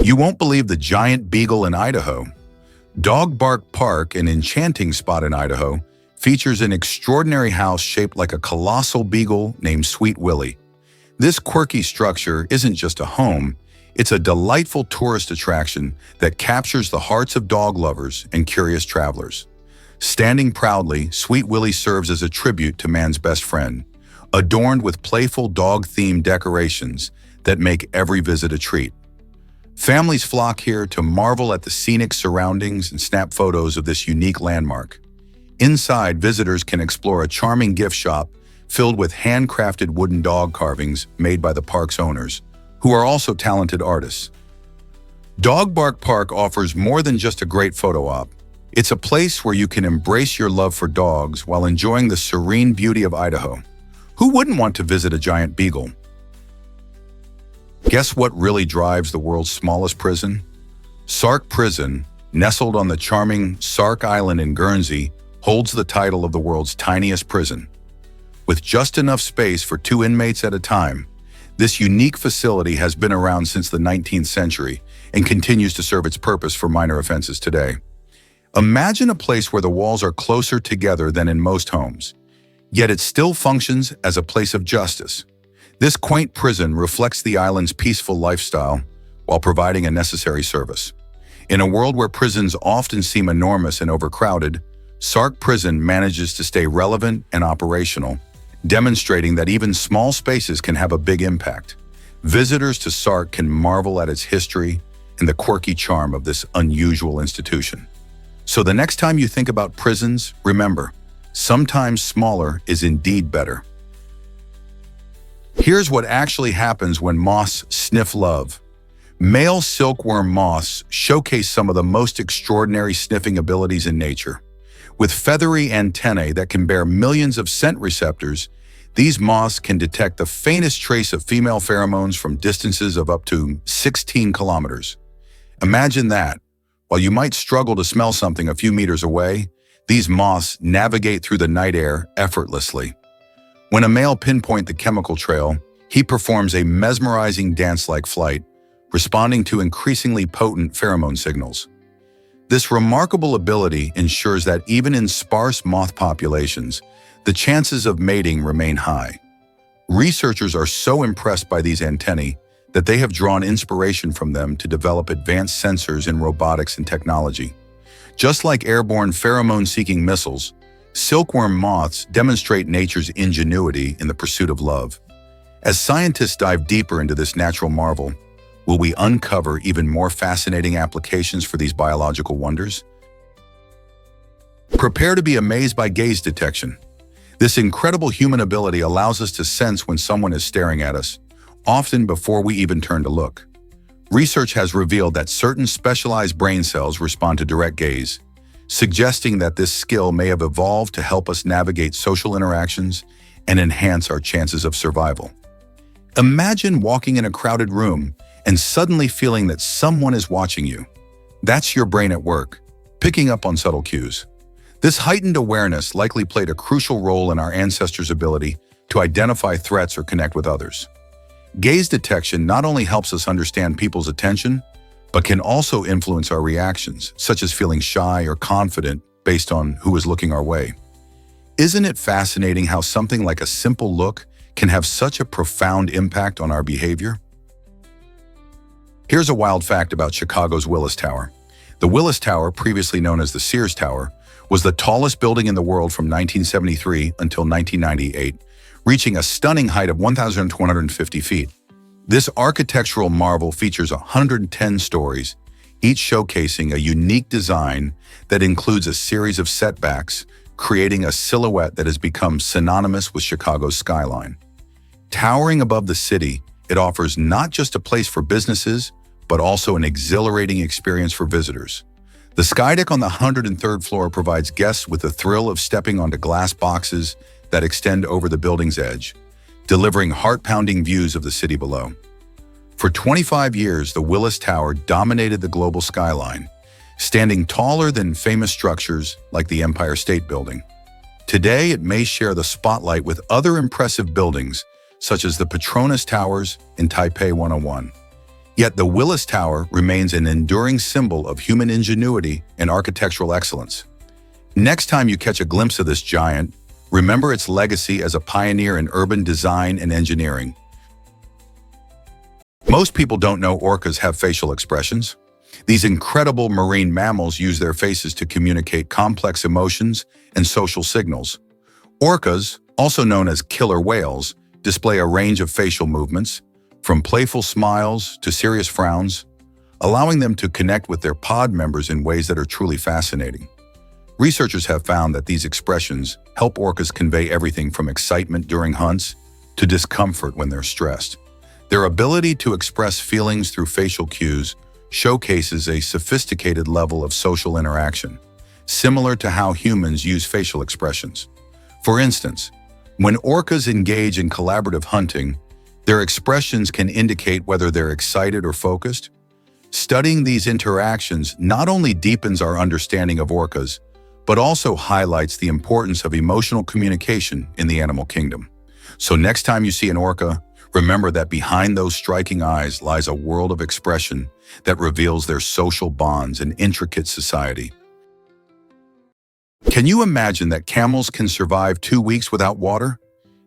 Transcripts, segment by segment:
You won't believe the giant beagle in Idaho. Dog Bark Park, an enchanting spot in Idaho, features an extraordinary house shaped like a colossal beagle named Sweet Willie. This quirky structure isn't just a home, it's a delightful tourist attraction that captures the hearts of dog lovers and curious travelers. Standing proudly, Sweet Willie serves as a tribute to man's best friend, adorned with playful dog-themed decorations that make every visit a treat. Families flock here to marvel at the scenic surroundings and snap photos of this unique landmark. Inside, visitors can explore a charming gift shop filled with handcrafted wooden dog carvings made by the park's owners, who are also talented artists. Dog Bark Park offers more than just a great photo op. It's a place where you can embrace your love for dogs while enjoying the serene beauty of Idaho. Who wouldn't want to visit a giant beagle? Guess what really drives the world's smallest prison? Sark Prison, nestled on the charming Sark Island in Guernsey, holds the title of the world's tiniest prison. With just enough space for 2 inmates at a time, this unique facility has been around since the 19th century and continues to serve its purpose for minor offenses today. Imagine a place where the walls are closer together than in most homes, yet it still functions as a place of justice. This quaint prison reflects the island's peaceful lifestyle while providing a necessary service. In a world where prisons often seem enormous and overcrowded, Sark Prison manages to stay relevant and operational, demonstrating that even small spaces can have a big impact. Visitors to Sark can marvel at its history and the quirky charm of this unusual institution. So the next time you think about prisons, remember, sometimes smaller is indeed better. Here's what actually happens when moths sniff love. Male silkworm moths showcase some of the most extraordinary sniffing abilities in nature. With feathery antennae that can bear millions of scent receptors, these moths can detect the faintest trace of female pheromones from distances of up to 16 kilometers. Imagine that. While you might struggle to smell something a few meters away, these moths navigate through the night air effortlessly. When a male pinpoints the chemical trail, he performs a mesmerizing dance-like flight, responding to increasingly potent pheromone signals. This remarkable ability ensures that even in sparse moth populations, the chances of mating remain high. Researchers are so impressed by these antennae that they have drawn inspiration from them to develop advanced sensors in robotics and technology. Just like airborne pheromone-seeking missiles, silkworm moths demonstrate nature's ingenuity in the pursuit of love. As scientists dive deeper into this natural marvel, will we uncover even more fascinating applications for these biological wonders? Prepare to be amazed by gaze detection. This incredible human ability allows us to sense when someone is staring at us, often before we even turn to look. Research has revealed that certain specialized brain cells respond to direct gaze, suggesting that this skill may have evolved to help us navigate social interactions and enhance our chances of survival. Imagine walking in a crowded room and suddenly feeling that someone is watching you. That's your brain at work, picking up on subtle cues. This heightened awareness likely played a crucial role in our ancestors' ability to identify threats or connect with others. Gaze detection not only helps us understand people's attention, but can also influence our reactions, such as feeling shy or confident based on who is looking our way. Isn't it fascinating how something like a simple look can have such a profound impact on our behavior? Here's a wild fact about Chicago's Willis Tower. The Willis Tower, previously known as the Sears Tower, was the tallest building in the world from 1973 until 1998, reaching a stunning height of 1,250 feet. This architectural marvel features 110 stories, each showcasing a unique design that includes a series of setbacks, creating a silhouette that has become synonymous with Chicago's skyline. Towering above the city, it offers not just a place for businesses, but also an exhilarating experience for visitors. The skydeck on the 103rd floor provides guests with the thrill of stepping onto glass boxes that extend over the building's edge, delivering heart-pounding views of the city below. For 25 years, the Willis Tower dominated the global skyline, standing taller than famous structures like the Empire State Building. Today, it may share the spotlight with other impressive buildings, such as the Petronas Towers in Taipei 101. Yet the Willis Tower remains an enduring symbol of human ingenuity and architectural excellence. Next time you catch a glimpse of this giant, remember its legacy as a pioneer in urban design and engineering. Most people don't know orcas have facial expressions. These incredible marine mammals use their faces to communicate complex emotions and social signals. Orcas, also known as killer whales, display a range of facial movements, from playful smiles to serious frowns, allowing them to connect with their pod members in ways that are truly fascinating. Researchers have found that these expressions help orcas convey everything from excitement during hunts to discomfort when they're stressed. Their ability to express feelings through facial cues showcases a sophisticated level of social interaction, similar to how humans use facial expressions. For instance, when orcas engage in collaborative hunting, their expressions can indicate whether they're excited or focused. Studying these interactions not only deepens our understanding of orcas, but also highlights the importance of emotional communication in the animal kingdom. So next time you see an orca, remember that behind those striking eyes lies a world of expression that reveals their social bonds and intricate society. Can you imagine that camels can survive 2 weeks without water?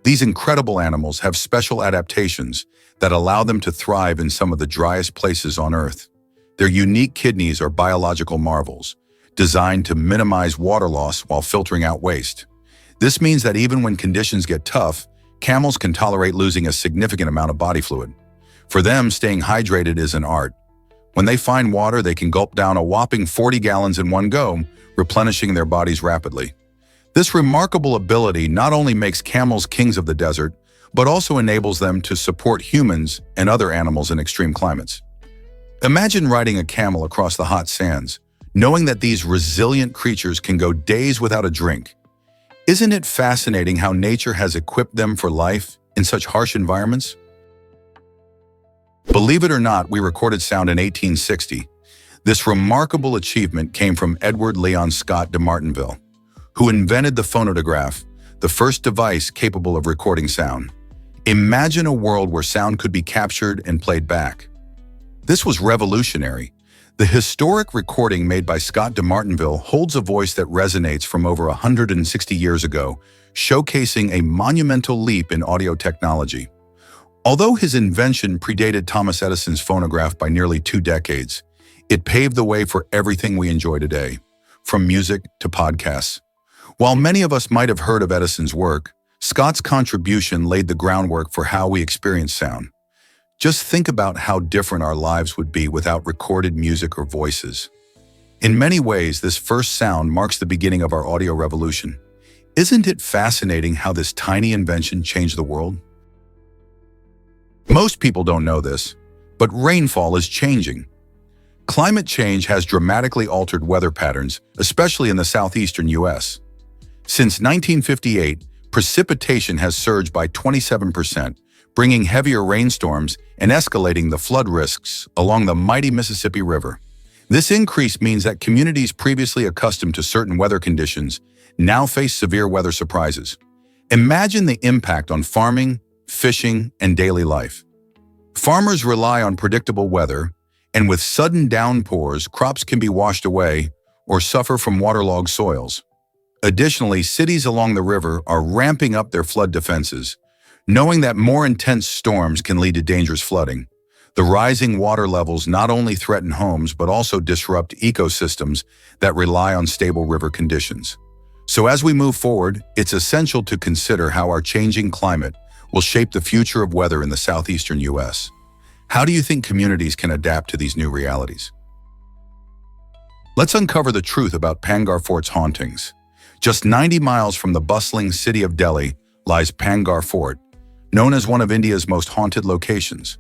These incredible animals have special adaptations that allow them to thrive in some of the driest places on Earth. Their unique kidneys are biological marvels, designed to minimize water loss while filtering out waste. This means that even when conditions get tough, camels can tolerate losing a significant amount of body fluid. For them, staying hydrated is an art. When they find water, they can gulp down a whopping 40 gallons in one go, replenishing their bodies rapidly. This remarkable ability not only makes camels kings of the desert, but also enables them to support humans and other animals in extreme climates. Imagine riding a camel across the hot sands, knowing that these resilient creatures can go days without a drink. Isn't it fascinating how nature has equipped them for life in such harsh environments? Believe it or not, we recorded sound in 1860. This remarkable achievement came from Edward Leon Scott de Martinville, who invented the phonograph, the first device capable of recording sound. Imagine a world where sound could be captured and played back. This was revolutionary. The historic recording made by Scott de Martinville holds a voice that resonates from over 160 years ago, showcasing a monumental leap in audio technology. Although his invention predated Thomas Edison's phonograph by nearly 2 decades, it paved the way for everything we enjoy today, from music to podcasts. While many of us might have heard of Edison's work, Scott's contribution laid the groundwork for how we experience sound. Just think about how different our lives would be without recorded music or voices. In many ways, this first sound marks the beginning of our audio revolution. Isn't it fascinating how this tiny invention changed the world? Most people don't know this, but rainfall is changing. Climate change has dramatically altered weather patterns, especially in the southeastern U.S. Since 1958, precipitation has surged by 27%, bringing heavier rainstorms and escalating the flood risks along the mighty Mississippi River. This increase means that communities previously accustomed to certain weather conditions now face severe weather surprises. Imagine the impact on farming, fishing, and daily life. Farmers rely on predictable weather, and with sudden downpours, crops can be washed away or suffer from waterlogged soils. Additionally, cities along the river are ramping up their flood defenses, knowing that more intense storms can lead to dangerous flooding. The rising water levels not only threaten homes but also disrupt ecosystems that rely on stable river conditions. So as we move forward, it's essential to consider how our changing climate will shape the future of weather in the southeastern U.S. How do you think communities can adapt to these new realities? Let's uncover the truth about Pangar Fort's hauntings. Just 90 miles from the bustling city of Delhi lies Pangar Fort, known as one of India's most haunted locations.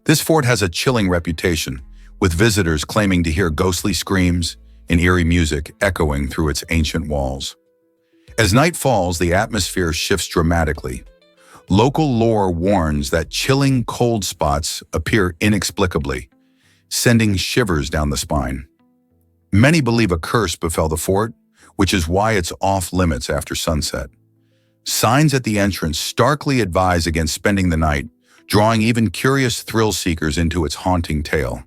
This fort has a chilling reputation, with visitors claiming to hear ghostly screams and eerie music echoing through its ancient walls. As night falls, the atmosphere shifts dramatically. Local lore warns that chilling cold spots appear inexplicably, sending shivers down the spine. Many believe a curse befell the fort, which is why it's off limits after sunset. Signs at the entrance starkly advise against spending the night, drawing even curious thrill-seekers into its haunting tale.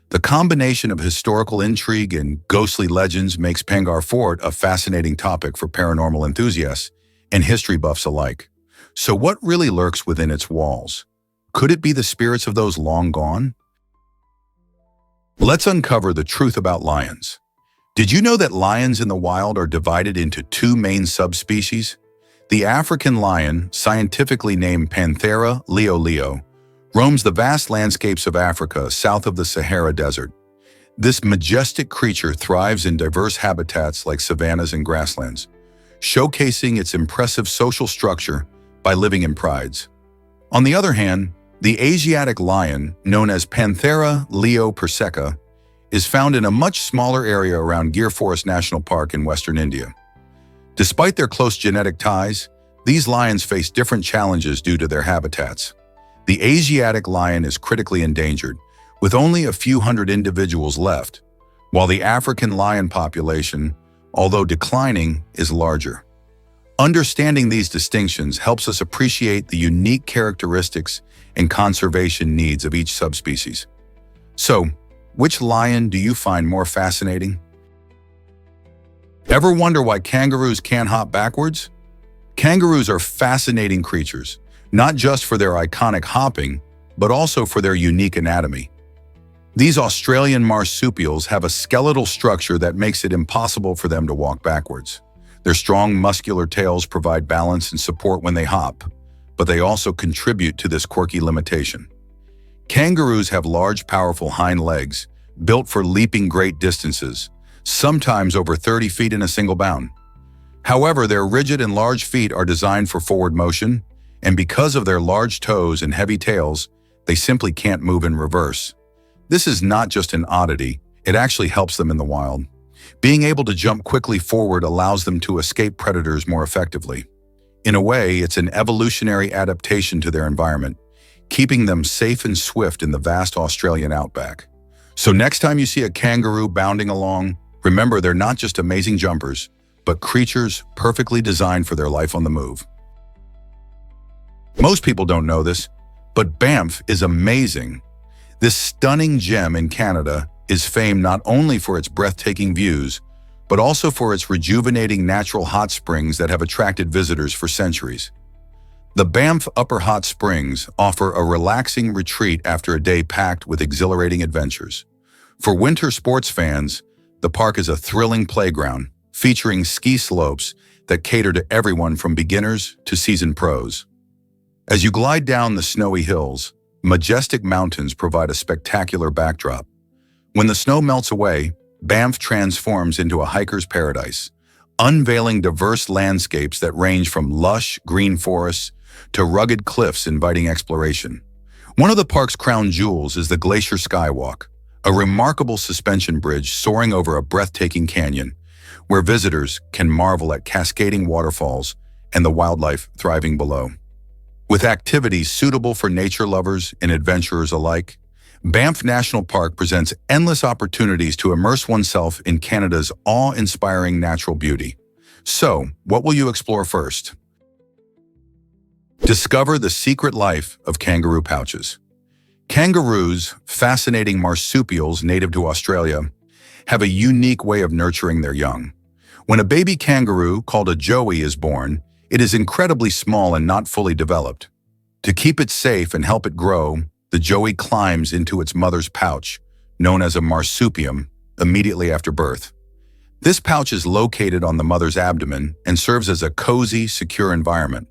The combination of historical intrigue and ghostly legends makes Pangar Fort a fascinating topic for paranormal enthusiasts and history buffs alike. So what really lurks within its walls? Could it be the spirits of those long gone? Let's uncover the truth about lions. Did you know that lions in the wild are divided into two main subspecies? The African lion, scientifically named Panthera leo, roams the vast landscapes of Africa south of the Sahara Desert. This majestic creature thrives in diverse habitats like savannas and grasslands, showcasing its impressive social structure by living in prides. On the other hand, the Asiatic lion, known as Panthera leo persica, is found in a much smaller area around Gir Forest National Park in western India. Despite their close genetic ties, these lions face different challenges due to their habitats. The Asiatic lion is critically endangered, with only a few hundred individuals left, while the African lion population, although declining, is larger. Understanding these distinctions helps us appreciate the unique characteristics and conservation needs of each subspecies. So, which lion do you find more fascinating? Ever wonder why kangaroos can't hop backwards? Kangaroos are fascinating creatures, not just for their iconic hopping, but also for their unique anatomy. These Australian marsupials have a skeletal structure that makes it impossible for them to walk backwards. Their strong, muscular tails provide balance and support when they hop, but they also contribute to this quirky limitation. Kangaroos have large, powerful hind legs, built for leaping great distances, sometimes over 30 feet in a single bound. However, their rigid and large feet are designed for forward motion, and because of their large toes and heavy tails, they simply can't move in reverse. This is not just an oddity, it actually helps them in the wild. Being able to jump quickly forward allows them to escape predators more effectively. In a way, it's an evolutionary adaptation to their environment, keeping them safe and swift in the vast Australian outback. So next time you see a kangaroo bounding along, remember they're not just amazing jumpers, but creatures perfectly designed for their life on the move. Most people don't know this, but Banff is amazing. This stunning gem in Canada is famed not only for its breathtaking views, but also for its rejuvenating natural hot springs that have attracted visitors for centuries. The Banff Upper Hot Springs offer a relaxing retreat after a day packed with exhilarating adventures. For winter sports fans, the park is a thrilling playground featuring ski slopes that cater to everyone from beginners to seasoned pros. As you glide down the snowy hills, majestic mountains provide a spectacular backdrop. When the snow melts away, Banff transforms into a hiker's paradise, unveiling diverse landscapes that range from lush, green forests to rugged cliffs inviting exploration. One of the park's crown jewels is the Glacier Skywalk, a remarkable suspension bridge soaring over a breathtaking canyon, where visitors can marvel at cascading waterfalls and the wildlife thriving below. With activities suitable for nature lovers and adventurers alike, Banff National Park presents endless opportunities to immerse oneself in Canada's awe-inspiring natural beauty. So, what will you explore first? Discover the secret life of kangaroo pouches. Kangaroos, fascinating marsupials native to Australia, have a unique way of nurturing their young. When a baby kangaroo, called a joey, is born, it is incredibly small and not fully developed. To keep it safe and help it grow, the joey climbs into its mother's pouch, known as a marsupium, immediately after birth. This pouch is located on the mother's abdomen and serves as a cozy, secure environment.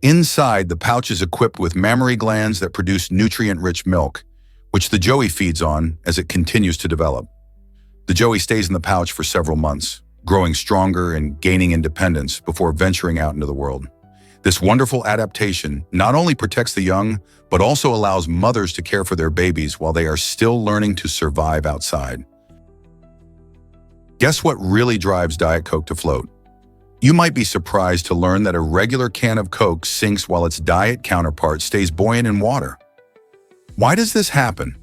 Inside, the pouch is equipped with mammary glands that produce nutrient-rich milk, which the joey feeds on as it continues to develop. The joey stays in the pouch for several months, growing stronger and gaining independence before venturing out into the world. This wonderful adaptation not only protects the young, but also allows mothers to care for their babies while they are still learning to survive outside. Guess what really drives Diet Coke to float? You might be surprised to learn that a regular can of Coke sinks while its diet counterpart stays buoyant in water. Why does this happen?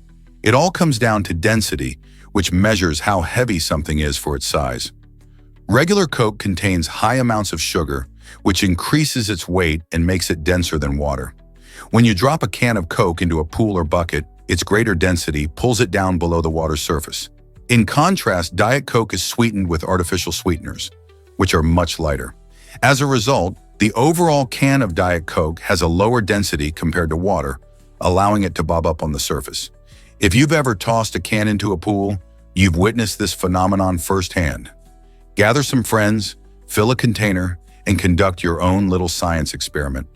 It all comes down to density, which measures how heavy something is for its size. Regular Coke contains high amounts of sugar, which increases its weight and makes it denser than water. When you drop a can of Coke into a pool or bucket, its greater density pulls it down below the water's surface. In contrast, Diet Coke is sweetened with artificial sweeteners, which are much lighter. As a result, the overall can of Diet Coke has a lower density compared to water, allowing it to bob up on the surface. If you've ever tossed a can into a pool, you've witnessed this phenomenon firsthand. Gather some friends, fill a container, and conduct your own little science experiment.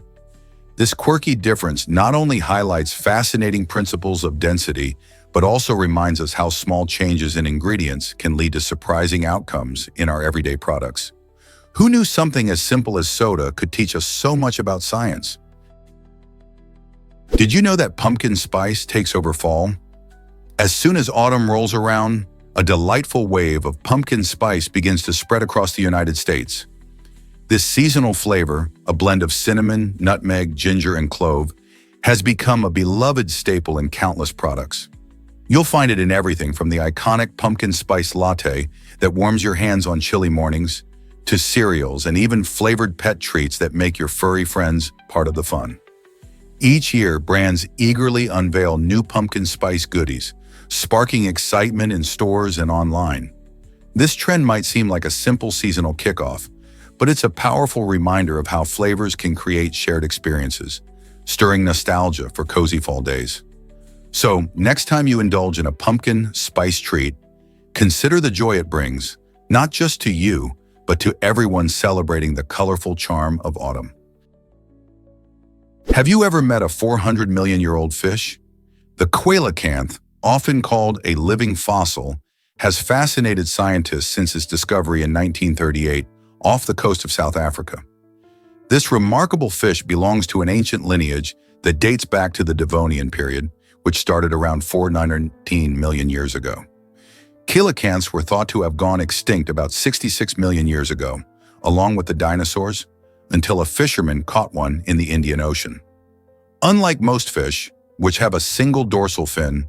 This quirky difference not only highlights fascinating principles of density, but also reminds us how small changes in ingredients can lead to surprising outcomes in our everyday products. Who knew something as simple as soda could teach us so much about science? Did you know that pumpkin spice takes over fall? As soon as autumn rolls around, a delightful wave of pumpkin spice begins to spread across the United States. This seasonal flavor, a blend of cinnamon, nutmeg, ginger, and clove, has become a beloved staple in countless products. You'll find it in everything from the iconic pumpkin spice latte that warms your hands on chilly mornings, to cereals and even flavored pet treats that make your furry friends part of the fun. Each year, brands eagerly unveil new pumpkin spice goodies, sparking excitement in stores and online. This trend might seem like a simple seasonal kickoff, but it's a powerful reminder of how flavors can create shared experiences, stirring nostalgia for cozy fall days. So, next time you indulge in a pumpkin spice treat, consider the joy it brings, not just to you, but to everyone celebrating the colorful charm of autumn. Have you ever met a 400 million-year-old fish? The coelacanth, often called a living fossil, has fascinated scientists since its discovery in 1938 off the coast of South Africa. This remarkable fish belongs to an ancient lineage that dates back to the Devonian period, which started around 419 million years ago. Coelacanths were thought to have gone extinct about 66 million years ago, along with the dinosaurs, until a fisherman caught one in the Indian Ocean. Unlike most fish, which have a single dorsal fin,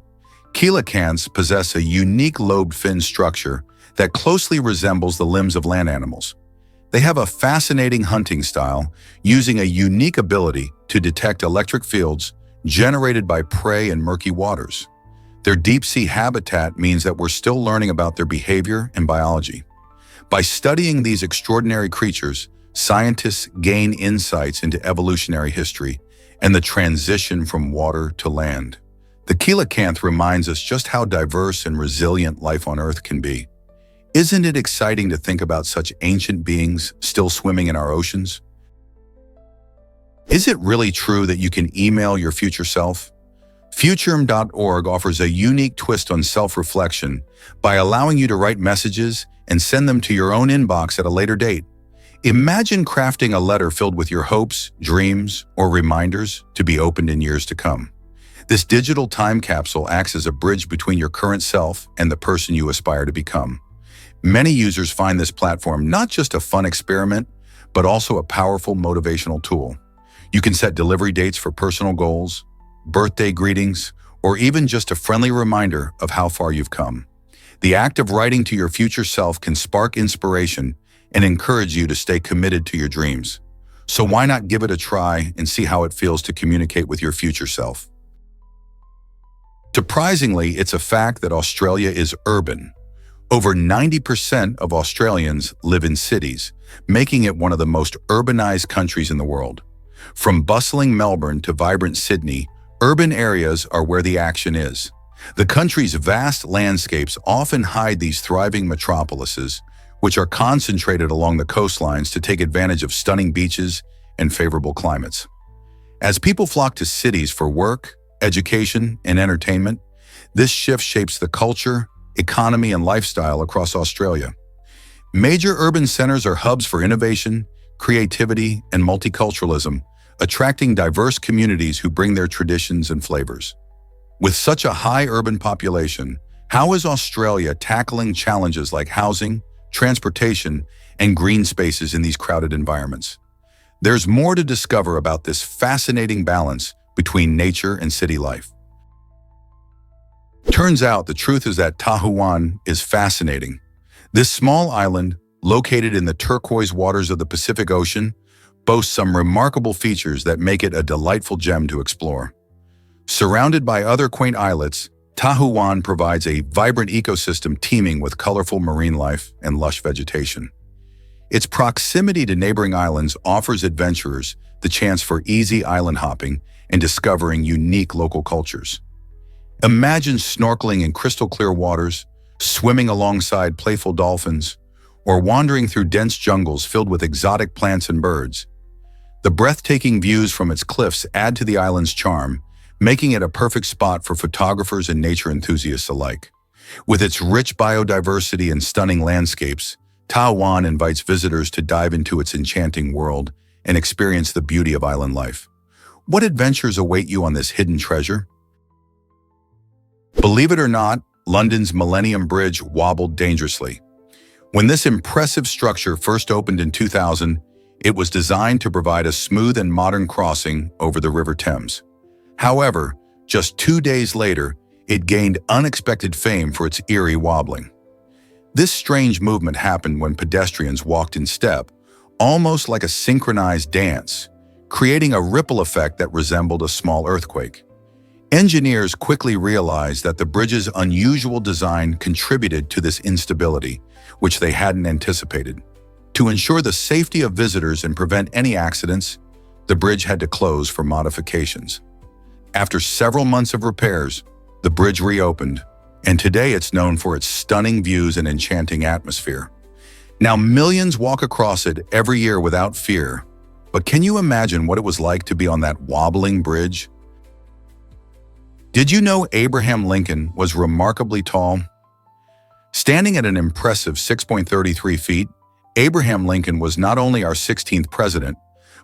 coelacanths possess a unique lobed fin structure that closely resembles the limbs of land animals. They have a fascinating hunting style, using a unique ability to detect electric fields generated by prey in murky waters. Their deep-sea habitat means that we're still learning about their behavior and biology. By studying these extraordinary creatures, scientists gain insights into evolutionary history and the transition from water to land. The coelacanth reminds us just how diverse and resilient life on Earth can be. Isn't it exciting to think about such ancient beings still swimming in our oceans? Is it really true that you can email your future self? Futurum.org offers a unique twist on self-reflection by allowing you to write messages and send them to your own inbox at a later date. Imagine crafting a letter filled with your hopes, dreams, or reminders to be opened in years to come. This digital time capsule acts as a bridge between your current self and the person you aspire to become. Many users find this platform not just a fun experiment, but also a powerful motivational tool. You can set delivery dates for personal goals, birthday greetings, or even just a friendly reminder of how far you've come. The act of writing to your future self can spark inspiration and encourage you to stay committed to your dreams. So why not give it a try and see how it feels to communicate with your future self? Surprisingly, it's a fact that Australia is urban. Over 90% of Australians live in cities, making it one of the most urbanized countries in the world. From bustling Melbourne to vibrant Sydney, urban areas are where the action is. The country's vast landscapes often hide these thriving metropolises, which are concentrated along the coastlines to take advantage of stunning beaches and favorable climates. As people flock to cities for work, education, and entertainment, this shift shapes the culture, economy, and lifestyle across Australia. Major urban centers are hubs for innovation, creativity, and multiculturalism, attracting diverse communities who bring their traditions and flavors. With such a high urban population, how is Australia tackling challenges like housing, transportation, and green spaces in these crowded environments? There's more to discover about this fascinating balance between nature and city life. Turns out the truth is that Tahuan is fascinating. This small island, located in the turquoise waters of the Pacific Ocean, boasts some remarkable features that make it a delightful gem to explore. Surrounded by other quaint islets, Tahuan provides a vibrant ecosystem teeming with colorful marine life and lush vegetation. Its proximity to neighboring islands offers adventurers the chance for easy island hopping and discovering unique local cultures. Imagine snorkeling in crystal-clear waters, swimming alongside playful dolphins, or wandering through dense jungles filled with exotic plants and birds. The breathtaking views from its cliffs add to the island's charm, making it a perfect spot for photographers and nature enthusiasts alike. With its rich biodiversity and stunning landscapes, Taiwan invites visitors to dive into its enchanting world and experience the beauty of island life. What adventures await you on this hidden treasure? Believe it or not, London's Millennium Bridge wobbled dangerously. When this impressive structure first opened in 2000, it was designed to provide a smooth and modern crossing over the River Thames. However, just 2 days later, it gained unexpected fame for its eerie wobbling. This strange movement happened when pedestrians walked in step, almost like a synchronized dance, creating a ripple effect that resembled a small earthquake. Engineers quickly realized that the bridge's unusual design contributed to this instability, which they hadn't anticipated. To ensure the safety of visitors and prevent any accidents, the bridge had to close for modifications. After several months of repairs, the bridge reopened, and today it's known for its stunning views and enchanting atmosphere. Now millions walk across it every year without fear, but can you imagine what it was like to be on that wobbling bridge? Did you know Abraham Lincoln was remarkably tall? Standing at an impressive 6.33 feet, Abraham Lincoln was not only our 16th president,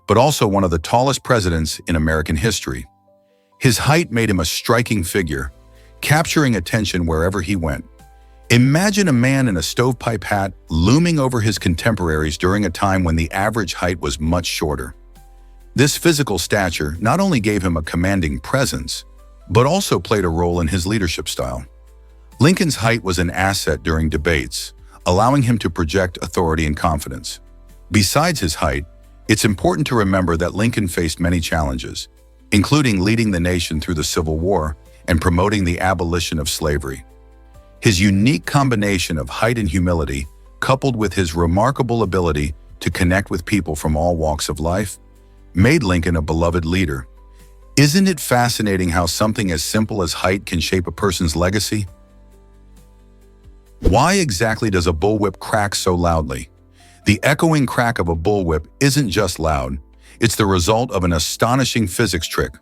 but also one of the tallest presidents in American history. His height made him a striking figure, capturing attention wherever he went. Imagine a man in a stovepipe hat looming over his contemporaries during a time when the average height was much shorter. This physical stature not only gave him a commanding presence, but also played a role in his leadership style. Lincoln's height was an asset during debates, allowing him to project authority and confidence. Besides his height, it's important to remember that Lincoln faced many challenges, including leading the nation through the Civil War and promoting the abolition of slavery. His unique combination of height and humility, coupled with his remarkable ability to connect with people from all walks of life, made Lincoln a beloved leader. Isn't it fascinating how something as simple as height can shape a person's legacy? Why exactly does a bullwhip crack so loudly? The echoing crack of a bullwhip isn't just loud, it's the result of an astonishing physics trick.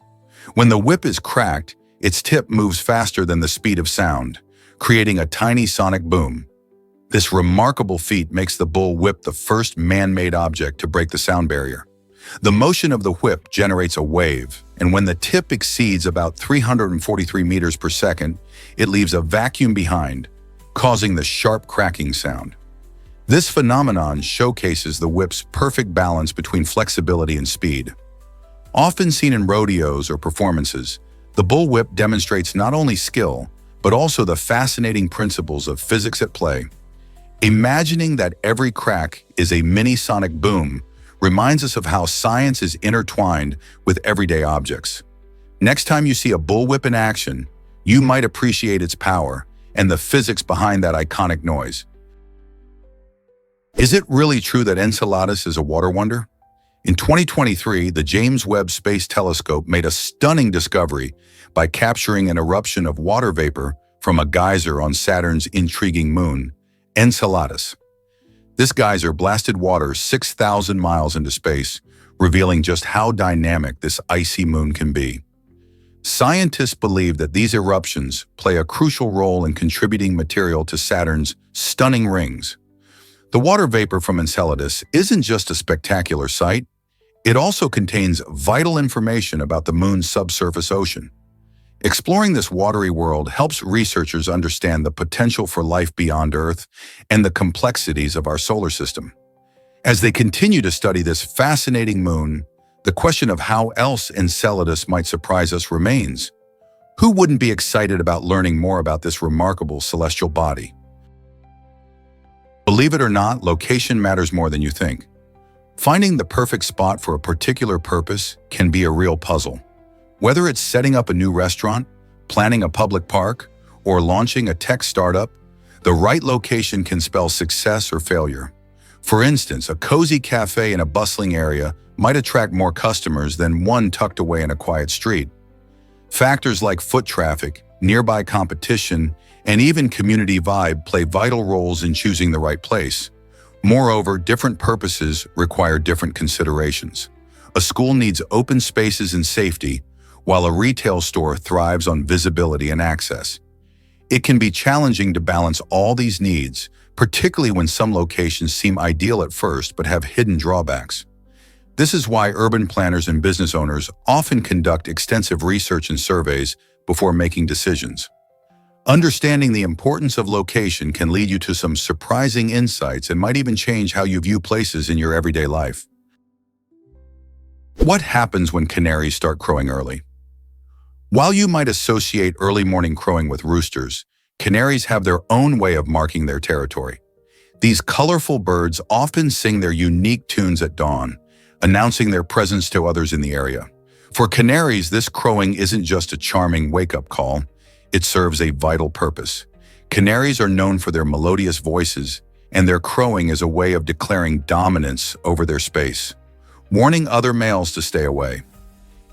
When the whip is cracked, its tip moves faster than the speed of sound, creating a tiny sonic boom. This remarkable feat makes the bullwhip the first man-made object to break the sound barrier. The motion of the whip generates a wave, and when the tip exceeds about 343 meters per second, it leaves a vacuum behind, causing the sharp cracking sound. This phenomenon showcases the whip's perfect balance between flexibility and speed. Often seen in rodeos or performances, the bullwhip demonstrates not only skill, but also the fascinating principles of physics at play. Imagining that every crack is a mini sonic boom reminds us of how science is intertwined with everyday objects. Next time you see a bullwhip in action, you might appreciate its power and the physics behind that iconic noise. Is it really true that Enceladus is a water wonder? In 2023, the James Webb Space Telescope made a stunning discovery by capturing an eruption of water vapor from a geyser on Saturn's intriguing moon, Enceladus. This geyser blasted water 6,000 miles into space, revealing just how dynamic this icy moon can be. Scientists believe that these eruptions play a crucial role in contributing material to Saturn's stunning rings. The water vapor from Enceladus isn't just a spectacular sight, it also contains vital information about the moon's subsurface ocean. Exploring this watery world helps researchers understand the potential for life beyond Earth and the complexities of our solar system. As they continue to study this fascinating moon, the question of how else Enceladus might surprise us remains. Who wouldn't be excited about learning more about this remarkable celestial body? Believe it or not, location matters more than you think. Finding the perfect spot for a particular purpose can be a real puzzle. Whether it's setting up a new restaurant, planning a public park, or launching a tech startup, the right location can spell success or failure. For instance, a cozy cafe in a bustling area might attract more customers than one tucked away in a quiet street. Factors like foot traffic, nearby competition, and even community vibe play vital roles in choosing the right place. Moreover, different purposes require different considerations. A school needs open spaces and safety, while a retail store thrives on visibility and access. It can be challenging to balance all these needs, particularly when some locations seem ideal at first but have hidden drawbacks. This is why urban planners and business owners often conduct extensive research and surveys before making decisions. Understanding the importance of location can lead you to some surprising insights and might even change how you view places in your everyday life. What happens when canaries start crowing early? While you might associate early morning crowing with roosters, canaries have their own way of marking their territory. These colorful birds often sing their unique tunes at dawn, announcing their presence to others in the area. For canaries, this crowing isn't just a charming wake-up call, it serves a vital purpose. Canaries are known for their melodious voices, and their crowing is a way of declaring dominance over their space, warning other males to stay away.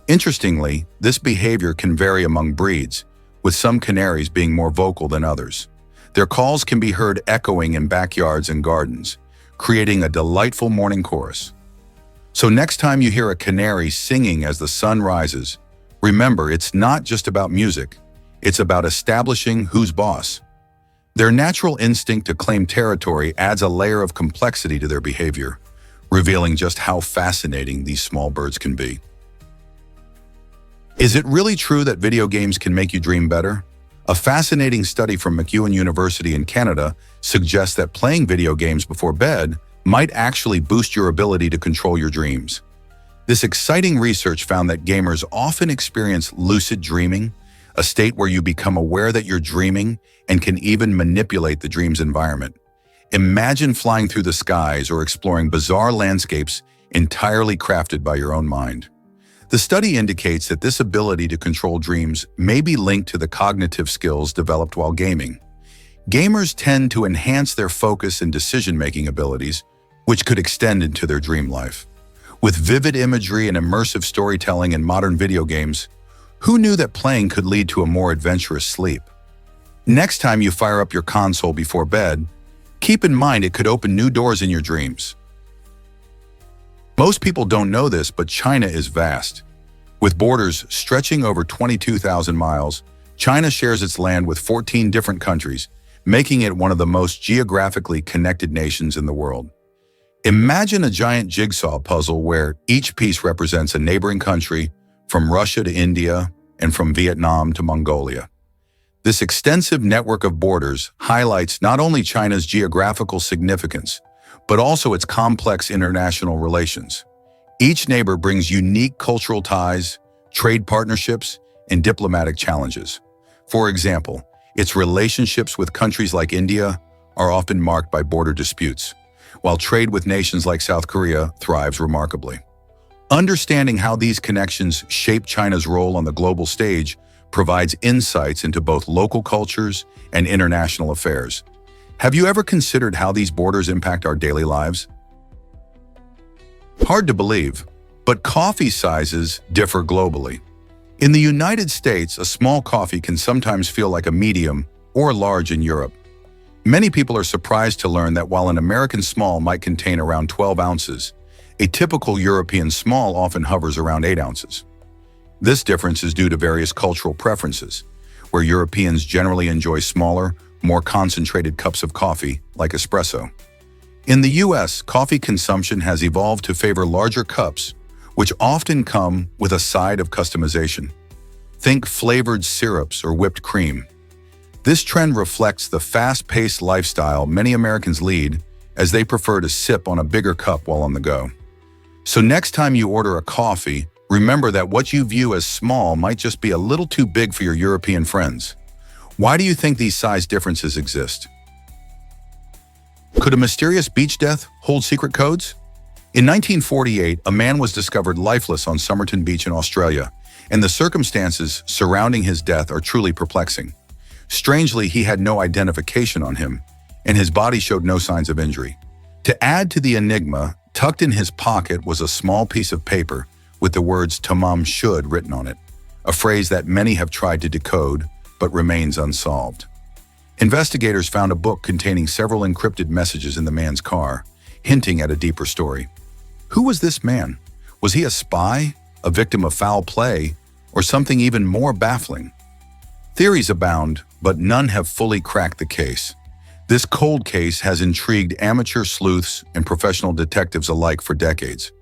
Interestingly, this behavior can vary among breeds, with some canaries being more vocal than others. Their calls can be heard echoing in backyards and gardens, creating a delightful morning chorus. So next time you hear a canary singing as the sun rises, remember it's not just about music, it's about establishing who's boss. Their natural instinct to claim territory adds a layer of complexity to their behavior, revealing just how fascinating these small birds can be. Is it really true that video games can make you dream better? A fascinating study from MacEwan University in Canada suggests that playing video games before bed might actually boost your ability to control your dreams. This exciting research found that gamers often experience lucid dreaming, a state where you become aware that you're dreaming and can even manipulate the dream's environment. Imagine flying through the skies or exploring bizarre landscapes entirely crafted by your own mind. The study indicates that this ability to control dreams may be linked to the cognitive skills developed while gaming. Gamers tend to enhance their focus and decision-making abilities, which could extend into their dream life. With vivid imagery and immersive storytelling in modern video games, who knew that playing could lead to a more adventurous sleep? Next time you fire up your console before bed, keep in mind it could open new doors in your dreams. Most people don't know this, but China is vast. With borders stretching over 22,000 miles, China shares its land with 14 different countries, making it one of the most geographically connected nations in the world. Imagine a giant jigsaw puzzle where each piece represents a neighboring country, from Russia to India and from Vietnam to Mongolia. This extensive network of borders highlights not only China's geographical significance, but also its complex international relations. Each neighbor brings unique cultural ties, trade partnerships, and diplomatic challenges. For example, its relationships with countries like India are often marked by border disputes, while trade with nations like South Korea thrives remarkably. Understanding how these connections shape China's role on the global stage provides insights into both local cultures and international affairs. Have you ever considered how these borders impact our daily lives? Hard to believe, but coffee sizes differ globally. In the United States, a small coffee can sometimes feel like a medium or large in Europe. Many people are surprised to learn that while an American small might contain around 12 ounces, a typical European small often hovers around 8 ounces. This difference is due to various cultural preferences, where Europeans generally enjoy smaller, more concentrated cups of coffee, like espresso. In the US, coffee consumption has evolved to favor larger cups, which often come with a side of customization. Think flavored syrups or whipped cream. This trend reflects the fast-paced lifestyle many Americans lead, as they prefer to sip on a bigger cup while on the go. So next time you order a coffee, remember that what you view as small might just be a little too big for your European friends. Why do you think these size differences exist? Could a mysterious beach death hold secret codes? In 1948, a man was discovered lifeless on Somerton Beach in Australia, and the circumstances surrounding his death are truly perplexing. Strangely, he had no identification on him, and his body showed no signs of injury. To add to the enigma, tucked in his pocket was a small piece of paper with the words "Tamam Shud" written on it, a phrase that many have tried to decode but remains unsolved. Investigators found a book containing several encrypted messages in the man's car, hinting at a deeper story. Who was this man? Was he a spy, a victim of foul play, or something even more baffling? Theories abound, but none have fully cracked the case. This cold case has intrigued amateur sleuths and professional detectives alike for decades.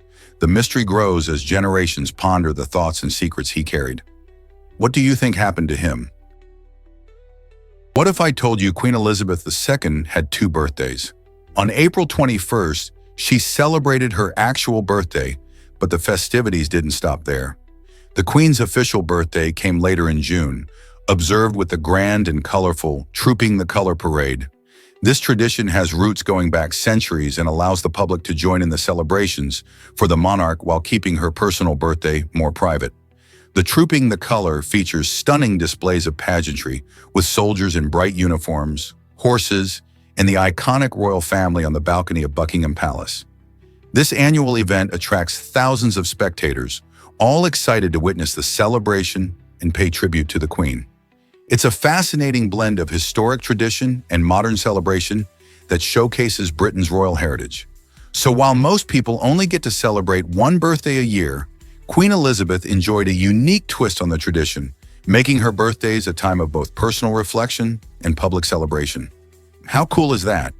The mystery grows as generations ponder the thoughts and secrets he carried. What do you think happened to him? What if I told you Queen Elizabeth II had two birthdays? On April 21st, she celebrated her actual birthday, but the festivities didn't stop there. The Queen's official birthday came later in June, observed with the grand and colorful Trooping the Color Parade. This tradition has roots going back centuries and allows the public to join in the celebrations for the monarch while keeping her personal birthday more private. The Trooping the Color features stunning displays of pageantry with soldiers in bright uniforms, horses, and the iconic royal family on the balcony of Buckingham Palace. This annual event attracts thousands of spectators, all excited to witness the celebration and pay tribute to the Queen. It's a fascinating blend of historic tradition and modern celebration that showcases Britain's royal heritage. So while most people only get to celebrate one birthday a year, Queen Elizabeth enjoyed a unique twist on the tradition, making her birthdays a time of both personal reflection and public celebration. How cool is that?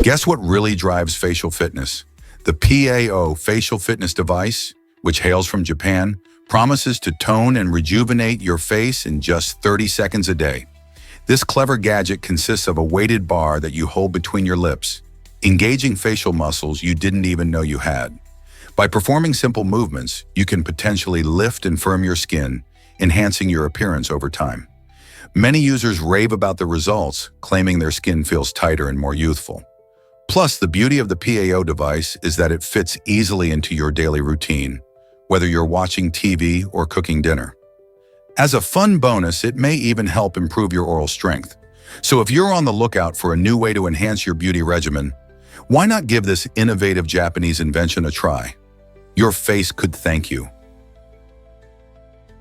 Guess what really drives facial fitness? The PAO facial fitness device, which hails from Japan, promises to tone and rejuvenate your face in just 30 seconds a day. This clever gadget consists of a weighted bar that you hold between your lips, engaging facial muscles you didn't even know you had. By performing simple movements, you can potentially lift and firm your skin, enhancing your appearance over time. Many users rave about the results, claiming their skin feels tighter and more youthful. Plus, the beauty of the PAO device is that it fits easily into your daily routine, whether you're watching TV or cooking dinner. As a fun bonus, it may even help improve your oral strength. So if you're on the lookout for a new way to enhance your beauty regimen, why not give this innovative Japanese invention a try? Your face could thank you.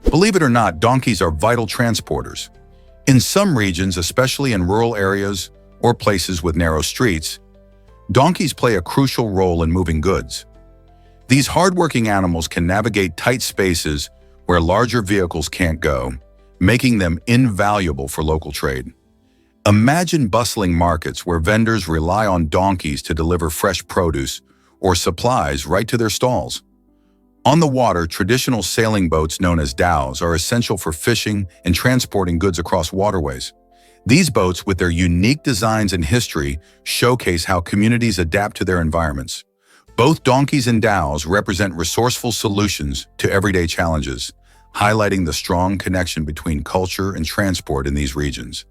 Believe it or not, donkeys are vital transporters. In some regions, especially in rural areas or places with narrow streets, donkeys play a crucial role in moving goods. These hardworking animals can navigate tight spaces where larger vehicles can't go, making them invaluable for local trade. Imagine bustling markets where vendors rely on donkeys to deliver fresh produce or supplies right to their stalls. On the water, traditional sailing boats known as dhows are essential for fishing and transporting goods across waterways. These boats, with their unique designs and history, showcase how communities adapt to their environments. Both donkeys and dhows represent resourceful solutions to everyday challenges, highlighting the strong connection between culture and transport in these regions.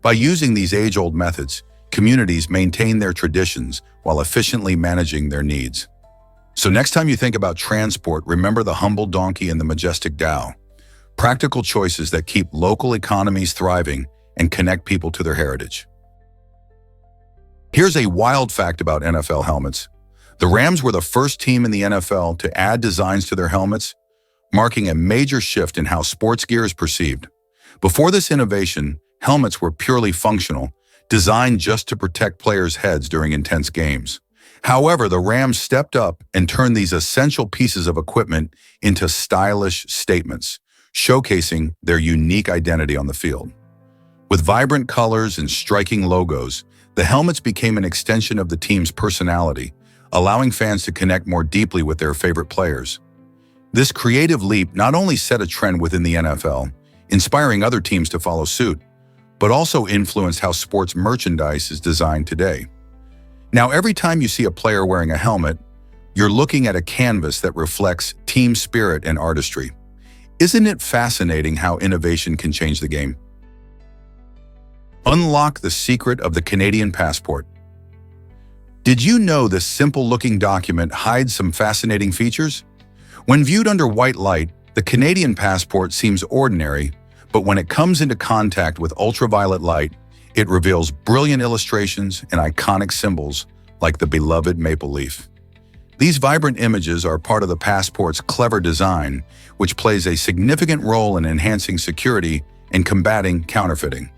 By using these age-old methods, communities maintain their traditions while efficiently managing their needs. So next time you think about transport, remember the humble donkey and the majestic dhow. Practical choices that keep local economies thriving and connect people to their heritage. Here's a wild fact about NFL helmets. The Rams were the first team in the NFL to add designs to their helmets, marking a major shift in how sports gear is perceived. Before this innovation, helmets were purely functional, designed just to protect players' heads during intense games. However, the Rams stepped up and turned these essential pieces of equipment into stylish statements, showcasing their unique identity on the field. With vibrant colors and striking logos, the helmets became an extension of the team's personality, allowing fans to connect more deeply with their favorite players. This creative leap not only set a trend within the NFL, inspiring other teams to follow suit, but also influenced how sports merchandise is designed today. Now, every time you see a player wearing a helmet, you're looking at a canvas that reflects team spirit and artistry. Isn't it fascinating how innovation can change the game? Unlock the secret of the Canadian passport. Did you know this simple-looking document hides some fascinating features? When viewed under white light, the Canadian passport seems ordinary, but when it comes into contact with ultraviolet light, it reveals brilliant illustrations and iconic symbols like the beloved maple leaf. These vibrant images are part of the passport's clever design, which plays a significant role in enhancing security and combating counterfeiting.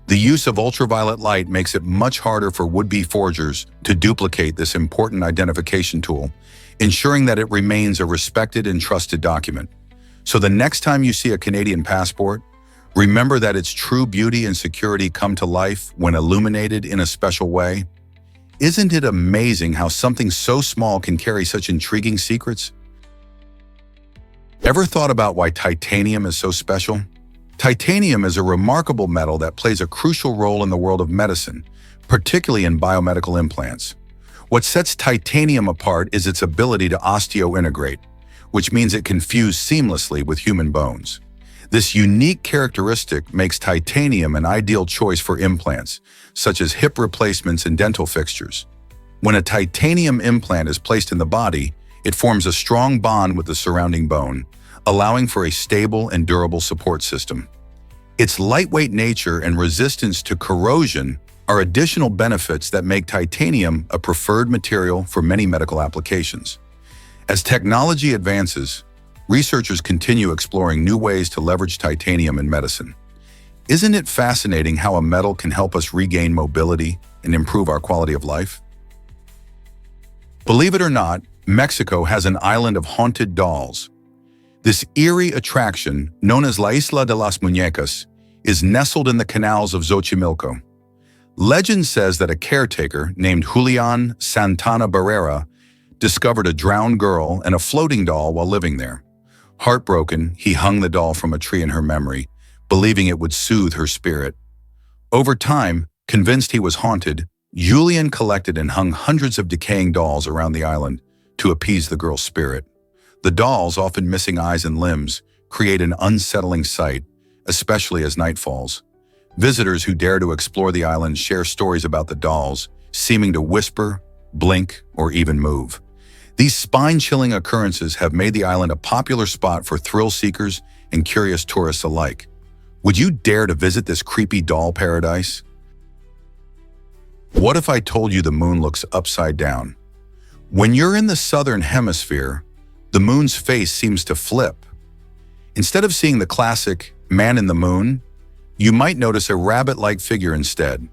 The use of ultraviolet light makes it much harder for would-be forgers to duplicate this important identification tool, ensuring that it remains a respected and trusted document. So the next time you see a Canadian passport, remember that its true beauty and security come to life when illuminated in a special way. Isn't it amazing how something so small can carry such intriguing secrets? Ever thought about why titanium is so special? Titanium is a remarkable metal that plays a crucial role in the world of medicine, particularly in biomedical implants. What sets titanium apart is its ability to osteointegrate, which means it can fuse seamlessly with human bones. This unique characteristic makes titanium an ideal choice for implants, such as hip replacements and dental fixtures. When a titanium implant is placed in the body, it forms a strong bond with the surrounding bone, allowing for a stable and durable support system. Its lightweight nature and resistance to corrosion are additional benefits that make titanium a preferred material for many medical applications. As technology advances, researchers continue exploring new ways to leverage titanium in medicine. Isn't it fascinating how a metal can help us regain mobility and improve our quality of life? Believe it or not, Mexico has an island of haunted dolls. This eerie attraction, known as La Isla de las Muñecas, is nestled in the canals of Xochimilco. Legend says that a caretaker named Julian Santana Barrera discovered a drowned girl and a floating doll while living there. Heartbroken, he hung the doll from a tree in her memory, believing it would soothe her spirit. Over time, convinced he was haunted, Julian collected and hung hundreds of decaying dolls around the island to appease the girl's spirit. The dolls, often missing eyes and limbs, create an unsettling sight, especially as night falls. Visitors who dare to explore the island share stories about the dolls, seeming to whisper, blink, or even move. These spine-chilling occurrences have made the island a popular spot for thrill seekers and curious tourists alike. Would you dare to visit this creepy doll paradise? What if I told you the moon looks upside down? When you're in the southern hemisphere, the moon's face seems to flip. Instead of seeing the classic man in the moon, you might notice a rabbit-like figure instead.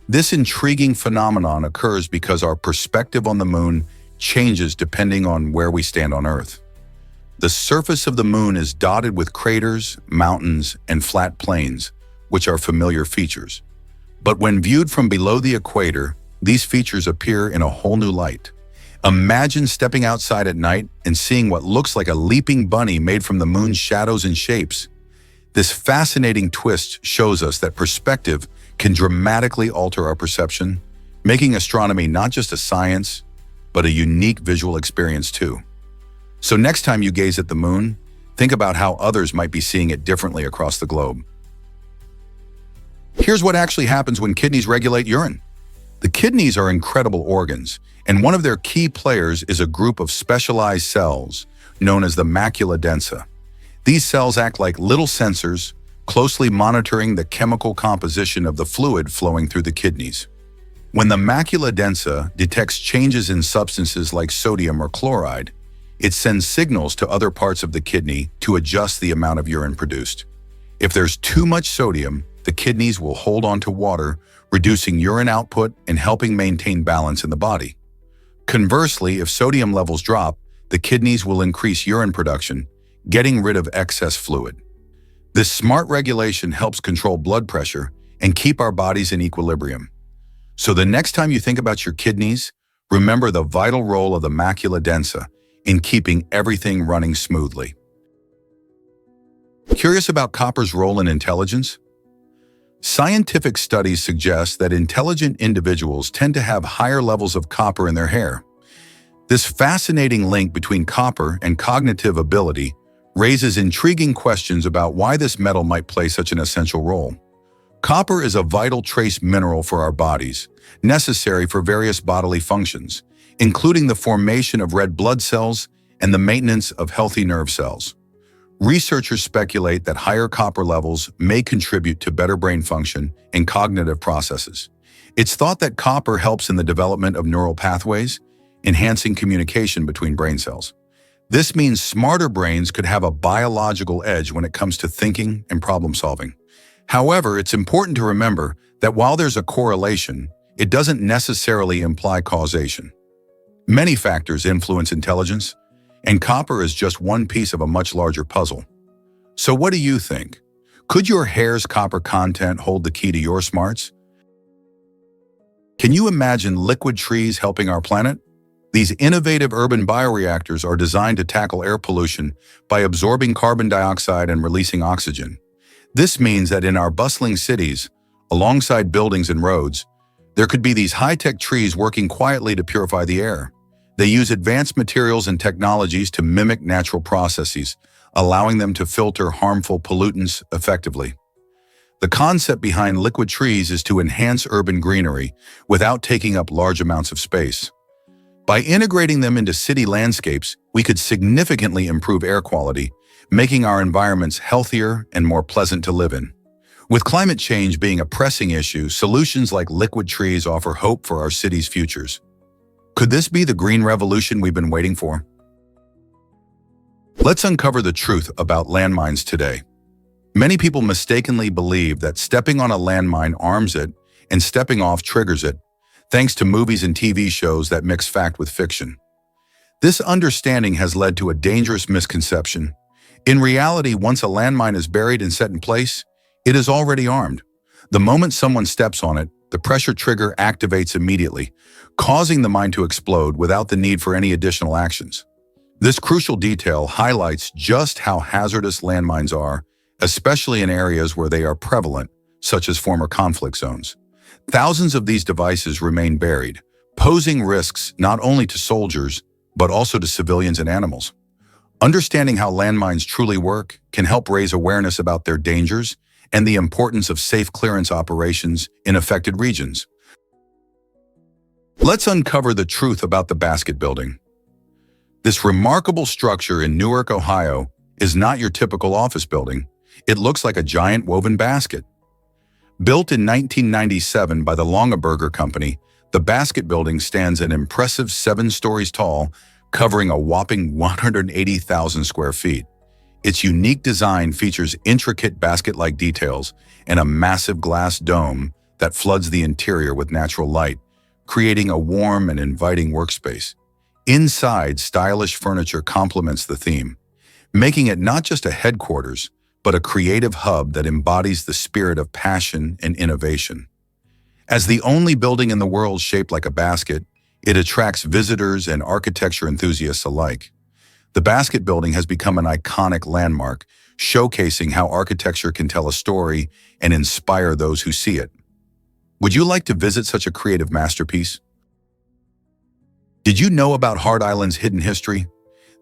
This intriguing phenomenon occurs because our perspective on the moon changes depending on where we stand on Earth. The surface of the moon is dotted with craters, mountains, and flat plains, which are familiar features. But when viewed from below the equator, these features appear in a whole new light. Imagine stepping outside at night and seeing what looks like a leaping bunny made from the moon's shadows and shapes. This fascinating twist shows us that perspective can dramatically alter our perception, making astronomy not just a science, but a unique visual experience too. So next time you gaze at the moon, think about how others might be seeing it differently across the globe. Here's what actually happens when kidneys regulate urine. The kidneys are incredible organs, and one of their key players is a group of specialized cells known as the macula densa. These cells act like little sensors, closely monitoring the chemical composition of the fluid flowing through the kidneys. When the macula densa detects changes in substances like sodium or chloride, it sends signals to other parts of the kidney to adjust the amount of urine produced. If there's too much sodium, the kidneys will hold on to water, reducing urine output and helping maintain balance in the body. Conversely, if sodium levels drop, the kidneys will increase urine production, getting rid of excess fluid. This smart regulation helps control blood pressure and keep our bodies in equilibrium. So the next time you think about your kidneys, remember the vital role of the macula densa in keeping everything running smoothly. Curious about copper's role in intelligence? Scientific studies suggest that intelligent individuals tend to have higher levels of copper in their hair. This fascinating link between copper and cognitive ability raises intriguing questions about why this metal might play such an essential role. Copper is a vital trace mineral for our bodies, necessary for various bodily functions, including the formation of red blood cells and the maintenance of healthy nerve cells. Researchers speculate that higher copper levels may contribute to better brain function and cognitive processes. It's thought that copper helps in the development of neural pathways, enhancing communication between brain cells. This means smarter brains could have a biological edge when it comes to thinking and problem solving. However, it's important to remember that while there's a correlation, it doesn't necessarily imply causation. Many factors influence intelligence, and copper is just one piece of a much larger puzzle. So what do you think? Could your hair's copper content hold the key to your smarts? Can you imagine liquid trees helping our planet? These innovative urban bioreactors are designed to tackle air pollution by absorbing carbon dioxide and releasing oxygen. This means that in our bustling cities, alongside buildings and roads, there could be these high-tech trees working quietly to purify the air. They use advanced materials and technologies to mimic natural processes, allowing them to filter harmful pollutants effectively. The concept behind liquid trees is to enhance urban greenery without taking up large amounts of space. By integrating them into city landscapes, we could significantly improve air quality, making our environments healthier and more pleasant to live in. With climate change being a pressing issue, solutions like liquid trees offer hope for our cities' futures. Could this be the green revolution we've been waiting for? Let's uncover the truth about landmines today. Many people mistakenly believe that stepping on a landmine arms it and stepping off triggers it, thanks to movies and TV shows that mix fact with fiction. This understanding has led to a dangerous misconception. In reality, once a landmine is buried and set in place, it is already armed. The moment someone steps on it, the pressure trigger activates immediately, causing the mine to explode without the need for any additional actions. This crucial detail highlights just how hazardous landmines are, especially in areas where they are prevalent, such as former conflict zones. Thousands of these devices remain buried, posing risks not only to soldiers, but also to civilians and animals. Understanding how landmines truly work can help raise awareness about their dangers and the importance of safe clearance operations in affected regions. Let's uncover the truth about the basket building. This remarkable structure in Newark, Ohio, is not your typical office building. It looks like a giant woven basket. Built in 1997 by the Longaberger Company, the basket building stands an impressive 7 stories tall, covering a whopping 180,000 square feet. Its unique design features intricate basket-like details and a massive glass dome that floods the interior with natural light, creating a warm and inviting workspace. Inside, stylish furniture complements the theme, making it not just a headquarters, but a creative hub that embodies the spirit of passion and innovation. As the only building in the world shaped like a basket, it attracts visitors and architecture enthusiasts alike. The basket building has become an iconic landmark, showcasing how architecture can tell a story and inspire those who see it. Would you like to visit such a creative masterpiece? Did you know about Hart Island's hidden history?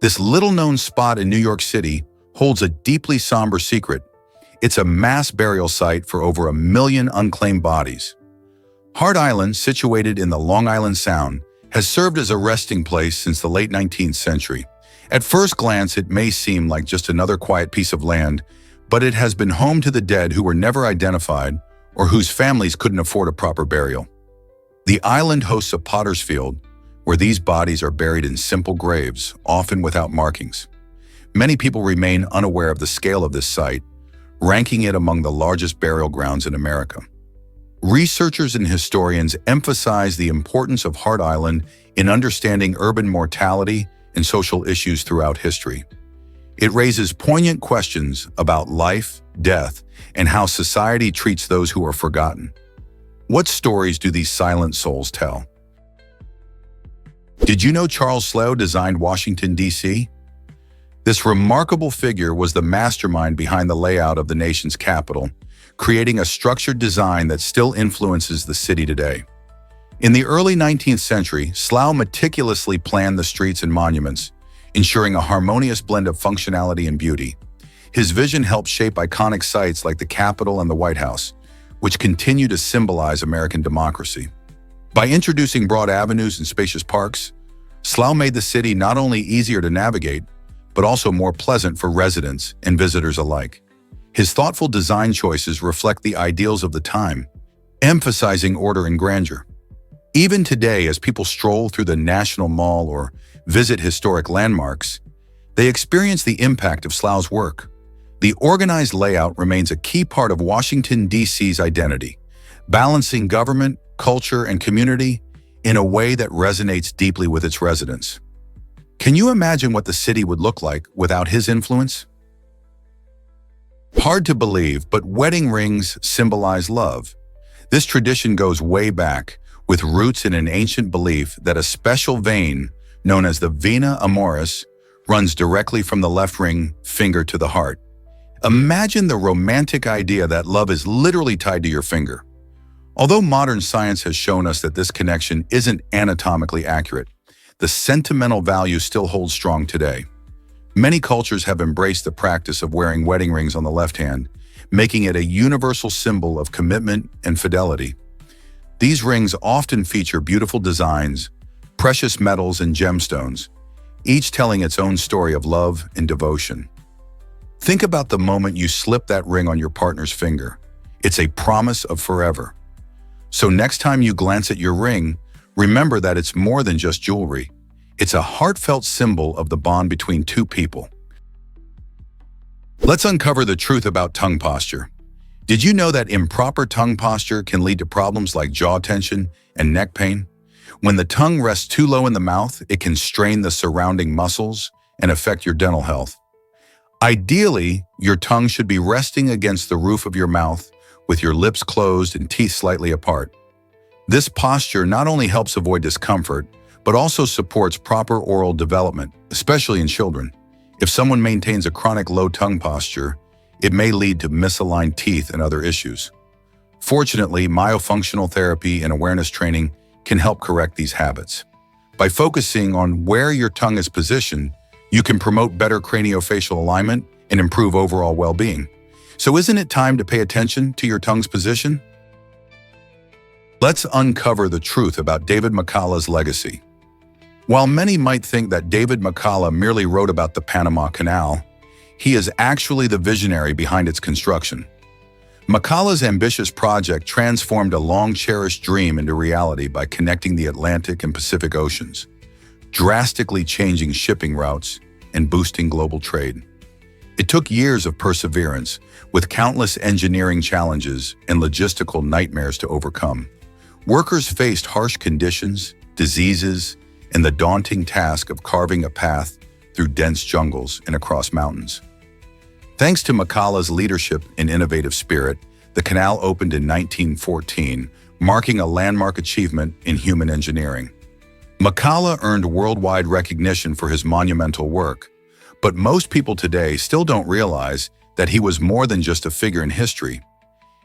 This little-known spot in New York City holds a deeply somber secret. It's a mass burial site for over 1 million unclaimed bodies. Hart Island, situated in the Long Island Sound, has served as a resting place since the late 19th century. At first glance, it may seem like just another quiet piece of land, but it has been home to the dead who were never identified or whose families couldn't afford a proper burial. The island hosts a potter's field, where these bodies are buried in simple graves, often without markings. Many people remain unaware of the scale of this site, ranking it among the largest burial grounds in America. Researchers and historians emphasize the importance of Hart Island in understanding urban mortality and social issues throughout history. It raises poignant questions about life, death, and how society treats those who are forgotten. What stories do these silent souls tell? Did you know Charles Slough designed Washington, D.C.? This remarkable figure was the mastermind behind the layout of the nation's capital, creating a structured design that still influences the city today. In the early 19th century, Slough meticulously planned the streets and monuments, ensuring a harmonious blend of functionality and beauty. His vision helped shape iconic sites like the Capitol and the White House, which continue to symbolize American democracy. By introducing broad avenues and spacious parks, Slough made the city not only easier to navigate, but also more pleasant for residents and visitors alike. His thoughtful design choices reflect the ideals of the time, emphasizing order and grandeur. Even today, as people stroll through the National Mall or visit historic landmarks, they experience the impact of Slough's work. The organized layout remains a key part of Washington, D.C.'s identity, balancing government, culture, and community in a way that resonates deeply with its residents. Can you imagine what the city would look like without his influence? Hard to believe, but wedding rings symbolize love. This tradition goes way back, with roots in an ancient belief that a special vein, known as the vena amoris, runs directly from the left ring finger to the heart. Imagine the romantic idea that love is literally tied to your finger. Although modern science has shown us that this connection isn't anatomically accurate, the sentimental value still holds strong today. Many cultures have embraced the practice of wearing wedding rings on the left hand, making it a universal symbol of commitment and fidelity. These rings often feature beautiful designs, precious metals, and gemstones, each telling its own story of love and devotion. Think about the moment you slip that ring on your partner's finger. It's a promise of forever. So next time you glance at your ring, remember that it's more than just jewelry. It's a heartfelt symbol of the bond between two people. Let's uncover the truth about tongue posture. Did you know that improper tongue posture can lead to problems like jaw tension and neck pain? When the tongue rests too low in the mouth, it can strain the surrounding muscles and affect your dental health. Ideally, your tongue should be resting against the roof of your mouth with your lips closed and teeth slightly apart. This posture not only helps avoid discomfort, but also supports proper oral development, especially in children. If someone maintains a chronic low tongue posture, it may lead to misaligned teeth and other issues. Fortunately, myofunctional therapy and awareness training can help correct these habits. By focusing on where your tongue is positioned, you can promote better craniofacial alignment and improve overall well-being. So isn't it time to pay attention to your tongue's position? Let's uncover the truth about David McCullough's legacy. While many might think that David McCullough merely wrote about the Panama Canal, he is actually the visionary behind its construction. McCullough's ambitious project transformed a long-cherished dream into reality by connecting the Atlantic and Pacific Oceans, drastically changing shipping routes and boosting global trade. It took years of perseverance, with countless engineering challenges and logistical nightmares to overcome. Workers faced harsh conditions, diseases, and the daunting task of carving a path through dense jungles and across mountains. Thanks to McCullough's leadership and innovative spirit, the canal opened in 1914, marking a landmark achievement in human engineering. McCullough earned worldwide recognition for his monumental work, but most people today still don't realize that he was more than just a figure in history.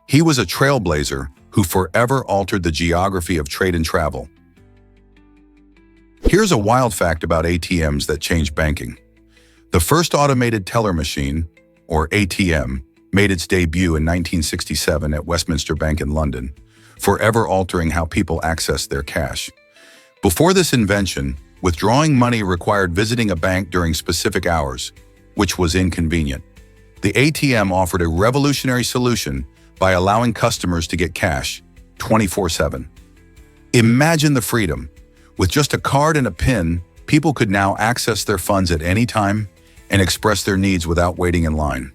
He was a trailblazer who forever altered the geography of trade and travel. Here's a wild fact about ATMs that changed banking. The first automated teller machine, or ATM, made its debut in 1967 at Westminster Bank in London, forever altering how people accessed their cash. Before this invention, withdrawing money required visiting a bank during specific hours, which was inconvenient. The ATM offered a revolutionary solution by allowing customers to get cash 24/7. Imagine the freedom. With just a card and a PIN, people could now access their funds at any time and express their needs without waiting in line.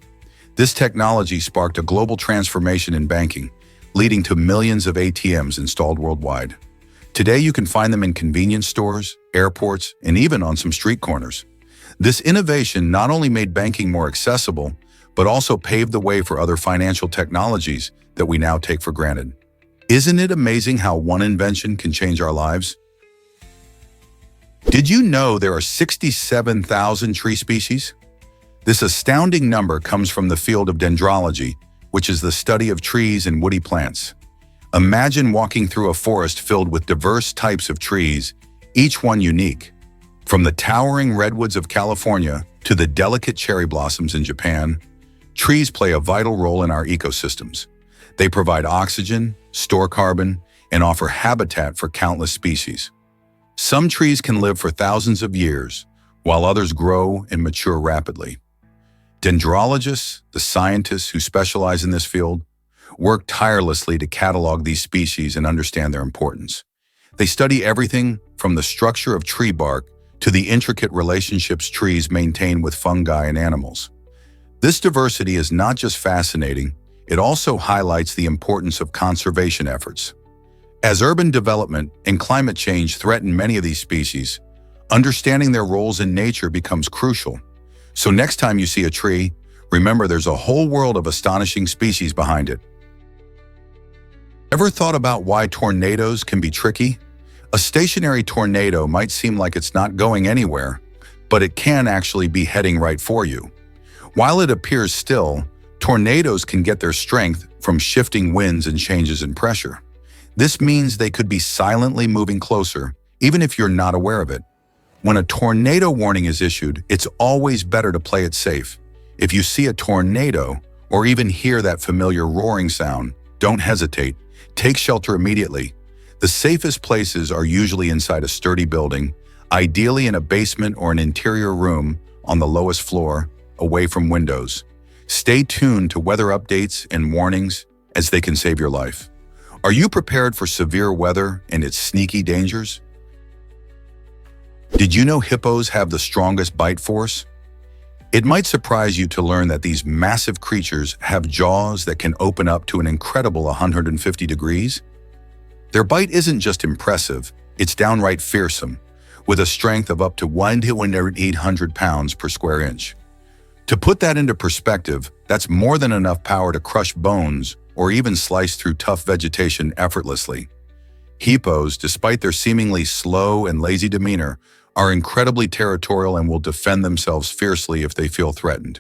This technology sparked a global transformation in banking, leading to millions of ATMs installed worldwide. Today, you can find them in convenience stores, airports, and even on some street corners. This innovation not only made banking more accessible, but also paved the way for other financial technologies that we now take for granted. Isn't it amazing how one invention can change our lives? Did you know there are 67,000 tree species? This astounding number comes from the field of dendrology, which is the study of trees and woody plants. Imagine walking through a forest filled with diverse types of trees, each one unique. From the towering redwoods of California to the delicate cherry blossoms in Japan, trees play a vital role in our ecosystems. They provide oxygen, store carbon, and offer habitat for countless species. Some trees can live for thousands of years, while others grow and mature rapidly. Dendrologists, the scientists who specialize in this field, work tirelessly to catalog these species and understand their importance. They study everything from the structure of tree bark to the intricate relationships trees maintain with fungi and animals. This diversity is not just fascinating, it also highlights the importance of conservation efforts. As urban development and climate change threaten many of these species, understanding their roles in nature becomes crucial. So next time you see a tree, remember there's a whole world of astonishing species behind it. Ever thought about why tornadoes can be tricky? A stationary tornado might seem like it's not going anywhere, but it can actually be heading right for you. While it appears still, tornadoes can get their strength from shifting winds and changes in pressure. This means they could be silently moving closer, even if you're not aware of it. When a tornado warning is issued, it's always better to play it safe. If you see a tornado, or even hear that familiar roaring sound, don't hesitate. Take shelter immediately. The safest places are usually inside a sturdy building, ideally in a basement or an interior room on the lowest floor, away from windows. Stay tuned to weather updates and warnings as they can save your life. Are you prepared for severe weather and its sneaky dangers? Did you know hippos have the strongest bite force? It might surprise you to learn that these massive creatures have jaws that can open up to an incredible 150 degrees. Their bite isn't just impressive, it's downright fearsome, with a strength of up to 1,800 pounds per square inch. To put that into perspective, that's more than enough power to crush bones or even slice through tough vegetation effortlessly. Hippos, despite their seemingly slow and lazy demeanor, are incredibly territorial and will defend themselves fiercely if they feel threatened.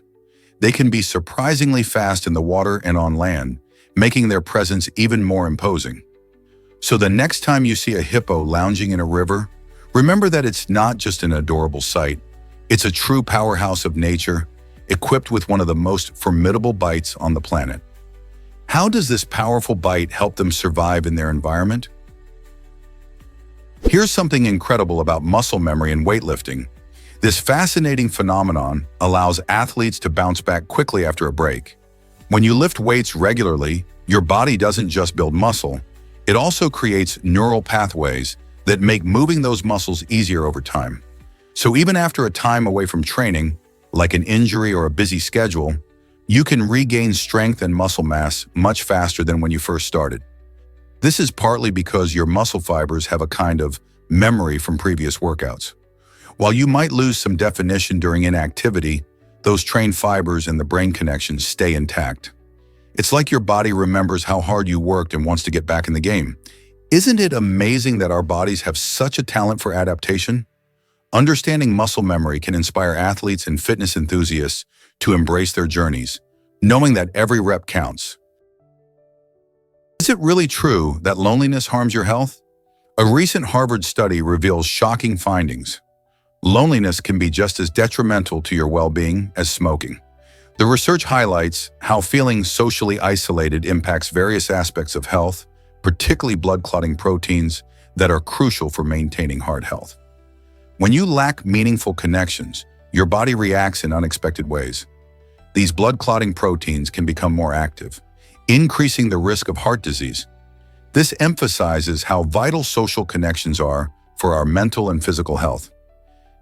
They can be surprisingly fast in the water and on land, making their presence even more imposing. So the next time you see a hippo lounging in a river, remember that it's not just an adorable sight. It's a true powerhouse of nature, equipped with one of the most formidable bites on the planet. How does this powerful bite help them survive in their environment? Here's something incredible about muscle memory and weightlifting. This fascinating phenomenon allows athletes to bounce back quickly after a break. When you lift weights regularly, your body doesn't just build muscle, it also creates neural pathways that make moving those muscles easier over time. So even after a time away from training, like an injury or a busy schedule, you can regain strength and muscle mass much faster than when you first started. This is partly because your muscle fibers have a kind of memory from previous workouts. While you might lose some definition during inactivity, those trained fibers and the brain connections stay intact. It's like your body remembers how hard you worked and wants to get back in the game. Isn't it amazing that our bodies have such a talent for adaptation? Understanding muscle memory can inspire athletes and fitness enthusiasts to embrace their journeys, knowing that every rep counts. Is it really true that loneliness harms your health? A recent Harvard study reveals shocking findings. Loneliness can be just as detrimental to your well-being as smoking. The research highlights how feeling socially isolated impacts various aspects of health, particularly blood clotting proteins that are crucial for maintaining heart health. When you lack meaningful connections, your body reacts in unexpected ways. These blood clotting proteins can become more active, increasing the risk of heart disease. This emphasizes how vital social connections are for our mental and physical health.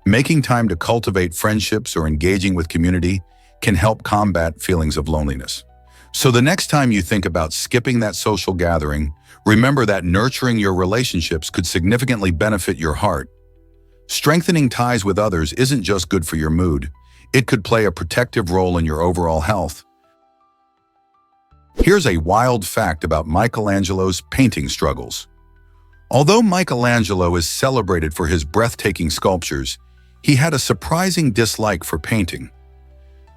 Making time to cultivate friendships or engaging with community can help combat feelings of loneliness. So the next time you think about skipping that social gathering, remember that nurturing your relationships could significantly benefit your heart. Strengthening ties with others isn't just good for your mood, it could play a protective role in your overall health. Here's a wild fact about Michelangelo's painting struggles. Although Michelangelo is celebrated for his breathtaking sculptures, he had a surprising dislike for painting.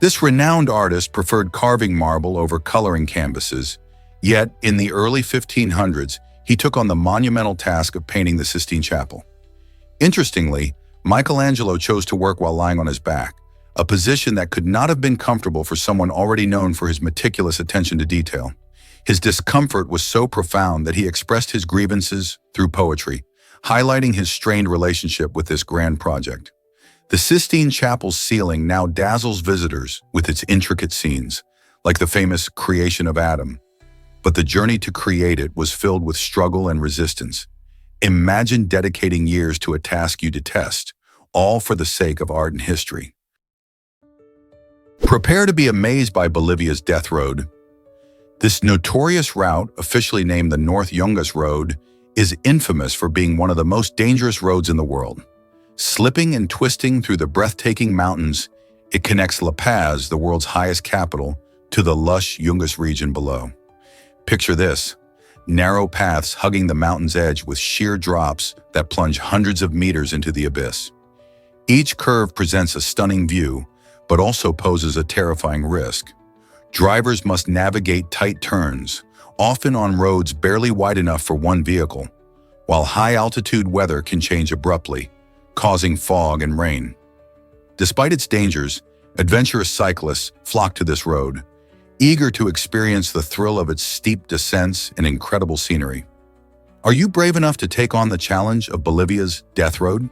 This renowned artist preferred carving marble over coloring canvases, yet in the early 1500s, he took on the monumental task of painting the Sistine Chapel. Interestingly, Michelangelo chose to work while lying on his back, a position that could not have been comfortable for someone already known for his meticulous attention to detail. His discomfort was so profound that he expressed his grievances through poetry, highlighting his strained relationship with this grand project. The Sistine Chapel's ceiling now dazzles visitors with its intricate scenes, like the famous creation of Adam. But the journey to create it was filled with struggle and resistance. Imagine dedicating years to a task you detest, all for the sake of art and history. Prepare to be amazed by Bolivia's Death Road. This notorious route, officially named the North Yungas Road, is infamous for being one of the most dangerous roads in the world. Slipping and twisting through the breathtaking mountains, it connects La Paz, the world's highest capital, to the lush Yungas region below. Picture this: narrow paths hugging the mountain's edge with sheer drops that plunge hundreds of meters into the abyss. Each curve presents a stunning view, but also poses a terrifying risk. Drivers must navigate tight turns, often on roads barely wide enough for one vehicle, while high-altitude weather can change abruptly, causing fog and rain. Despite its dangers, adventurous cyclists flock to this road, eager to experience the thrill of its steep descents and incredible scenery. Are you brave enough to take on the challenge of Bolivia's Death Road?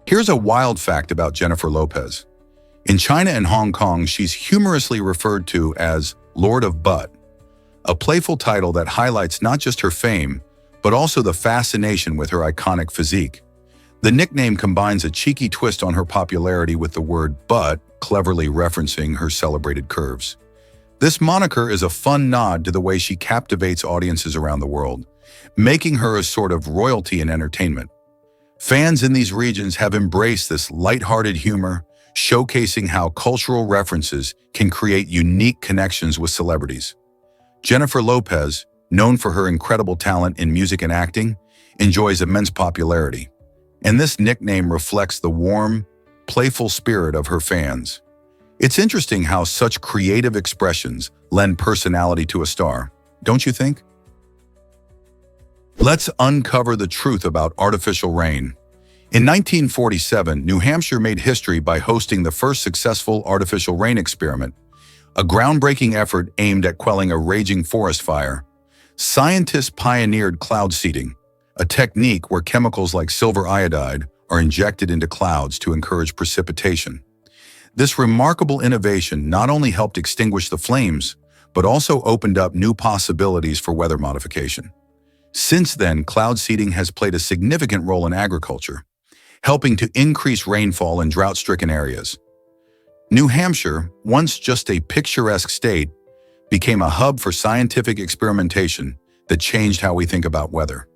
Here's a wild fact about Jennifer Lopez. In China and Hong Kong, she's humorously referred to as Lord of Butt, a playful title that highlights not just her fame, but also the fascination with her iconic physique. The nickname combines a cheeky twist on her popularity with the word butt, cleverly referencing her celebrated curves. This moniker is a fun nod to the way she captivates audiences around the world, making her a sort of royalty in entertainment. Fans in these regions have embraced this lighthearted humor, showcasing how cultural references can create unique connections with celebrities. Jennifer Lopez, known for her incredible talent in music and acting, enjoys immense popularity, and this nickname reflects the warm, playful spirit of her fans. It's interesting how such creative expressions lend personality to a star, don't you think? Let's uncover the truth about artificial rain. In 1947, New Hampshire made history by hosting the first successful artificial rain experiment, a groundbreaking effort aimed at quelling a raging forest fire. Scientists pioneered cloud seeding, a technique where chemicals like silver iodide are injected into clouds to encourage precipitation. This remarkable innovation not only helped extinguish the flames, but also opened up new possibilities for weather modification. Since then, cloud seeding has played a significant role in agriculture, helping to increase rainfall in drought-stricken areas. New Hampshire, once just a picturesque state, became a hub for scientific experimentation that changed how we think about weather.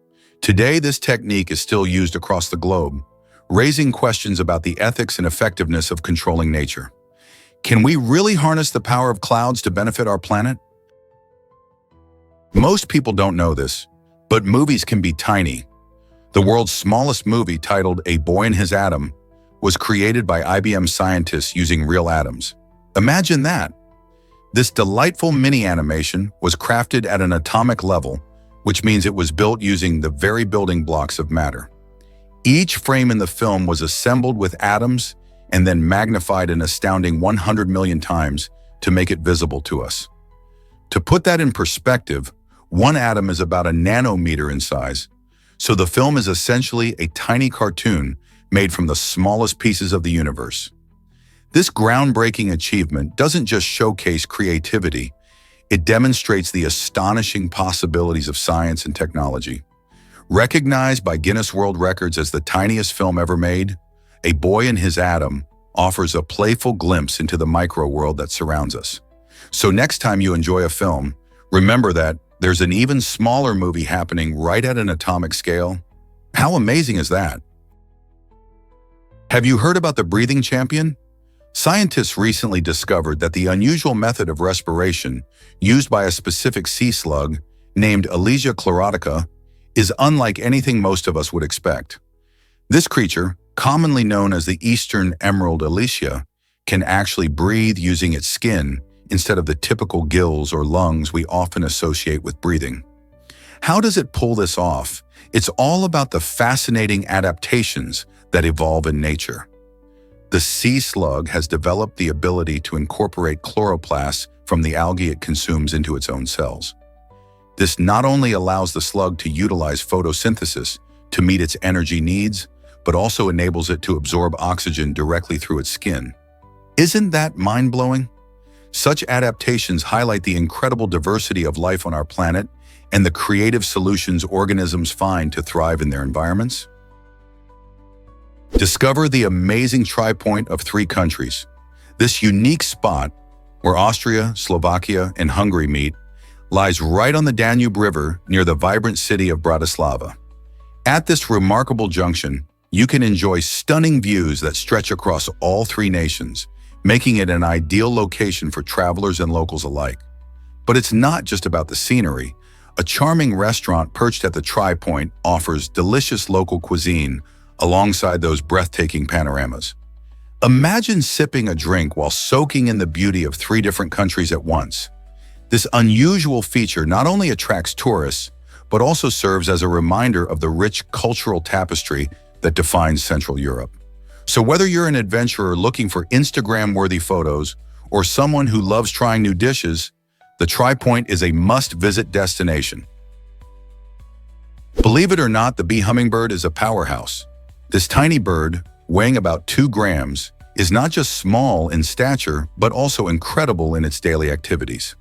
Today, this technique is still used across the globe, raising questions about the ethics and effectiveness of controlling nature. Can we really harness the power of clouds to benefit our planet? Most people don't know this, but movies can be tiny. The world's smallest movie, titled A Boy and His Atom, was created by IBM scientists using real atoms. Imagine that! This delightful mini-animation was crafted at an atomic level, which means it was built using the very building blocks of matter. Each frame in the film was assembled with atoms and then magnified an astounding 100 million times to make it visible to us. To put that in perspective, one atom is about a nanometer in size, so the film is essentially a tiny cartoon made from the smallest pieces of the universe. This groundbreaking achievement doesn't just showcase creativity, it demonstrates the astonishing possibilities of science and technology. Recognized by Guinness World Records as the tiniest film ever made, A Boy and His Atom offers a playful glimpse into the micro-world that surrounds us. So next time you enjoy a film, remember that there's an even smaller movie happening right at an atomic scale. How amazing is that? Have you heard about the breathing champion? Scientists recently discovered that the unusual method of respiration used by a specific sea slug named Alesia chlorotica is unlike anything most of us would expect. This creature, commonly known as the eastern emerald alesia, can actually breathe using its skin instead of the typical gills or lungs we often associate with breathing. How does it pull this off? It's all about the fascinating adaptations that evolve in nature. The sea slug has developed the ability to incorporate chloroplasts from the algae it consumes into its own cells. This not only allows the slug to utilize photosynthesis to meet its energy needs, but also enables it to absorb oxygen directly through its skin. Isn't that mind-blowing? Such adaptations highlight the incredible diversity of life on our planet and the creative solutions organisms find to thrive in their environments. Discover the amazing tri-point of 3 countries. This unique spot, where Austria, Slovakia, and Hungary meet, lies right on the Danube River near the vibrant city of Bratislava. At this remarkable junction, you can enjoy stunning views that stretch across all 3 nations, making it an ideal location for travelers and locals alike. But it's not just about the scenery. A charming restaurant perched at the tri-point offers delicious local cuisine alongside those breathtaking panoramas. Imagine sipping a drink while soaking in the beauty of 3 different countries at once. This unusual feature not only attracts tourists, but also serves as a reminder of the rich cultural tapestry that defines Central Europe. So whether you're an adventurer looking for Instagram-worthy photos or someone who loves trying new dishes, the tri-point is a must-visit destination. Believe it or not, the bee hummingbird is a powerhouse. This tiny bird, weighing about 2 grams, is not just small in stature, but also incredible in its daily activities.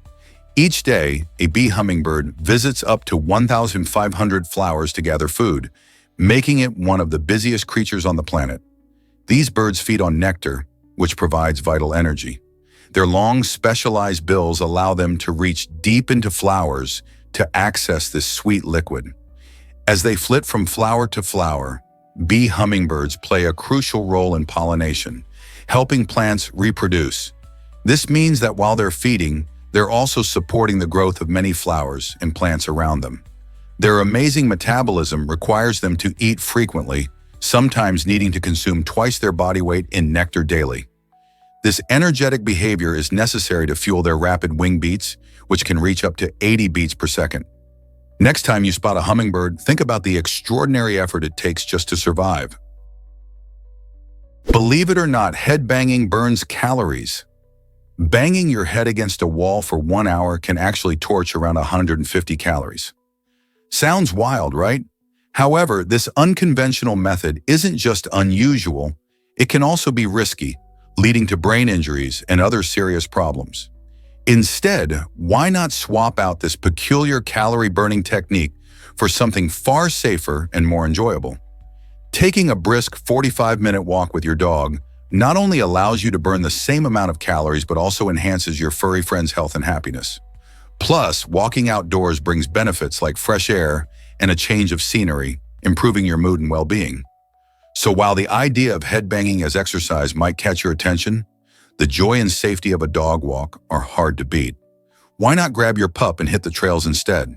Each day, a bee hummingbird visits up to 1,500 flowers to gather food, making it one of the busiest creatures on the planet. These birds feed on nectar, which provides vital energy. Their long, specialized bills allow them to reach deep into flowers to access this sweet liquid. As they flit from flower to flower, bee hummingbirds play a crucial role in pollination, helping plants reproduce. This means that while they're feeding, they're also supporting the growth of many flowers and plants around them. Their amazing metabolism requires them to eat frequently, sometimes needing to consume twice their body weight in nectar daily. This energetic behavior is necessary to fuel their rapid wing beats, which can reach up to 80 beats per second. Next time you spot a hummingbird, think about the extraordinary effort it takes just to survive. Believe it or not, headbanging burns calories. Banging your head against a wall for 1 hour can actually torch around 150 calories. Sounds wild, right? However, this unconventional method isn't just unusual, it can also be risky, leading to brain injuries and other serious problems. Instead, why not swap out this peculiar calorie-burning technique for something far safer and more enjoyable? Taking a brisk 45-minute walk with your dog not only allows you to burn the same amount of calories, but also enhances your furry friend's health and happiness. Plus, walking outdoors brings benefits like fresh air and a change of scenery, improving your mood and well-being. So while the idea of headbanging as exercise might catch your attention, the joy and safety of a dog walk are hard to beat. Why not grab your pup and hit the trails instead?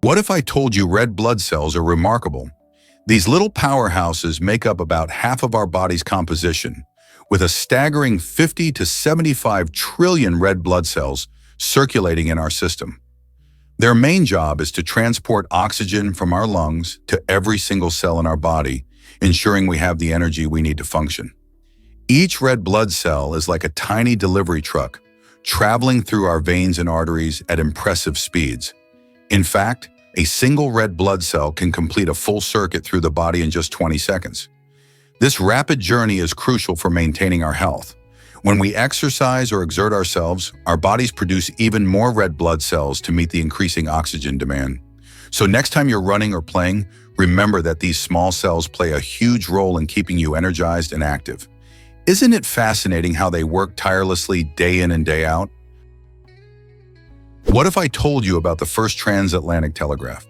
What if I told you red blood cells are remarkable? These little powerhouses make up about half of our body's composition, with a staggering 50 to 75 trillion red blood cells circulating in our system. Their main job is to transport oxygen from our lungs to every single cell in our body, ensuring we have the energy we need to function. Each red blood cell is like a tiny delivery truck, traveling through our veins and arteries at impressive speeds. In fact, a single red blood cell can complete a full circuit through the body in just 20 seconds. This rapid journey is crucial for maintaining our health. When we exercise or exert ourselves, our bodies produce even more red blood cells to meet the increasing oxygen demand. So next time you're running or playing, remember that these small cells play a huge role in keeping you energized and active. Isn't it fascinating how they work tirelessly day in and day out? What if I told you about the first transatlantic telegraph?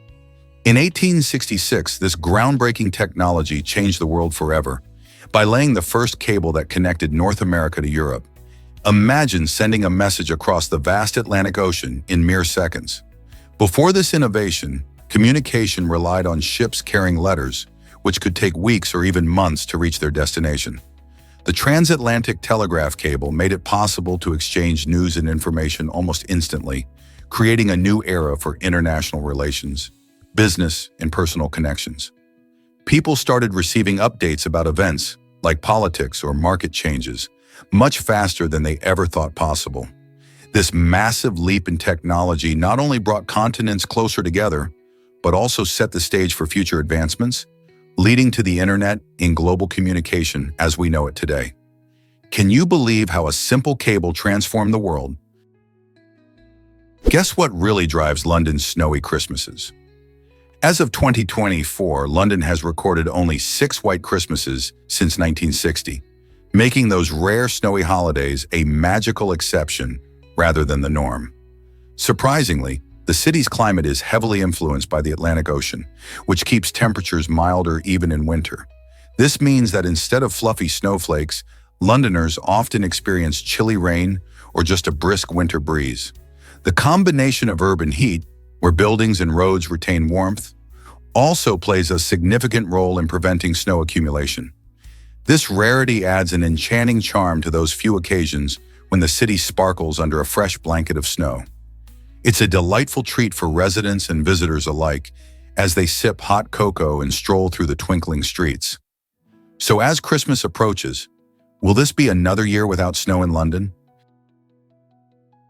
In 1866, this groundbreaking technology changed the world forever by laying the first cable that connected North America to Europe. Imagine sending a message across the vast Atlantic Ocean in mere seconds. Before this innovation, communication relied on ships carrying letters, which could take weeks or even months to reach their destination. The transatlantic telegraph cable made it possible to exchange news and information almost instantly, creating a new era for international relations, business, and personal connections. People started receiving updates about events, like politics or market changes, much faster than they ever thought possible. This massive leap in technology not only brought continents closer together, but also set the stage for future advancements, leading to the internet in global communication as we know it today. Can you believe how a simple cable transformed the world? Guess what really drives London's snowy Christmases? As of 2024, London has recorded only 6 white Christmases since 1960, making those rare snowy holidays a magical exception rather than the norm. Surprisingly, the city's climate is heavily influenced by the Atlantic Ocean, which keeps temperatures milder even in winter. This means that instead of fluffy snowflakes, Londoners often experience chilly rain or just a brisk winter breeze. The combination of urban heat, where buildings and roads retain warmth, also plays a significant role in preventing snow accumulation. This rarity adds an enchanting charm to those few occasions when the city sparkles under a fresh blanket of snow. It's a delightful treat for residents and visitors alike as they sip hot cocoa and stroll through the twinkling streets. So as Christmas approaches, will this be another year without snow in London?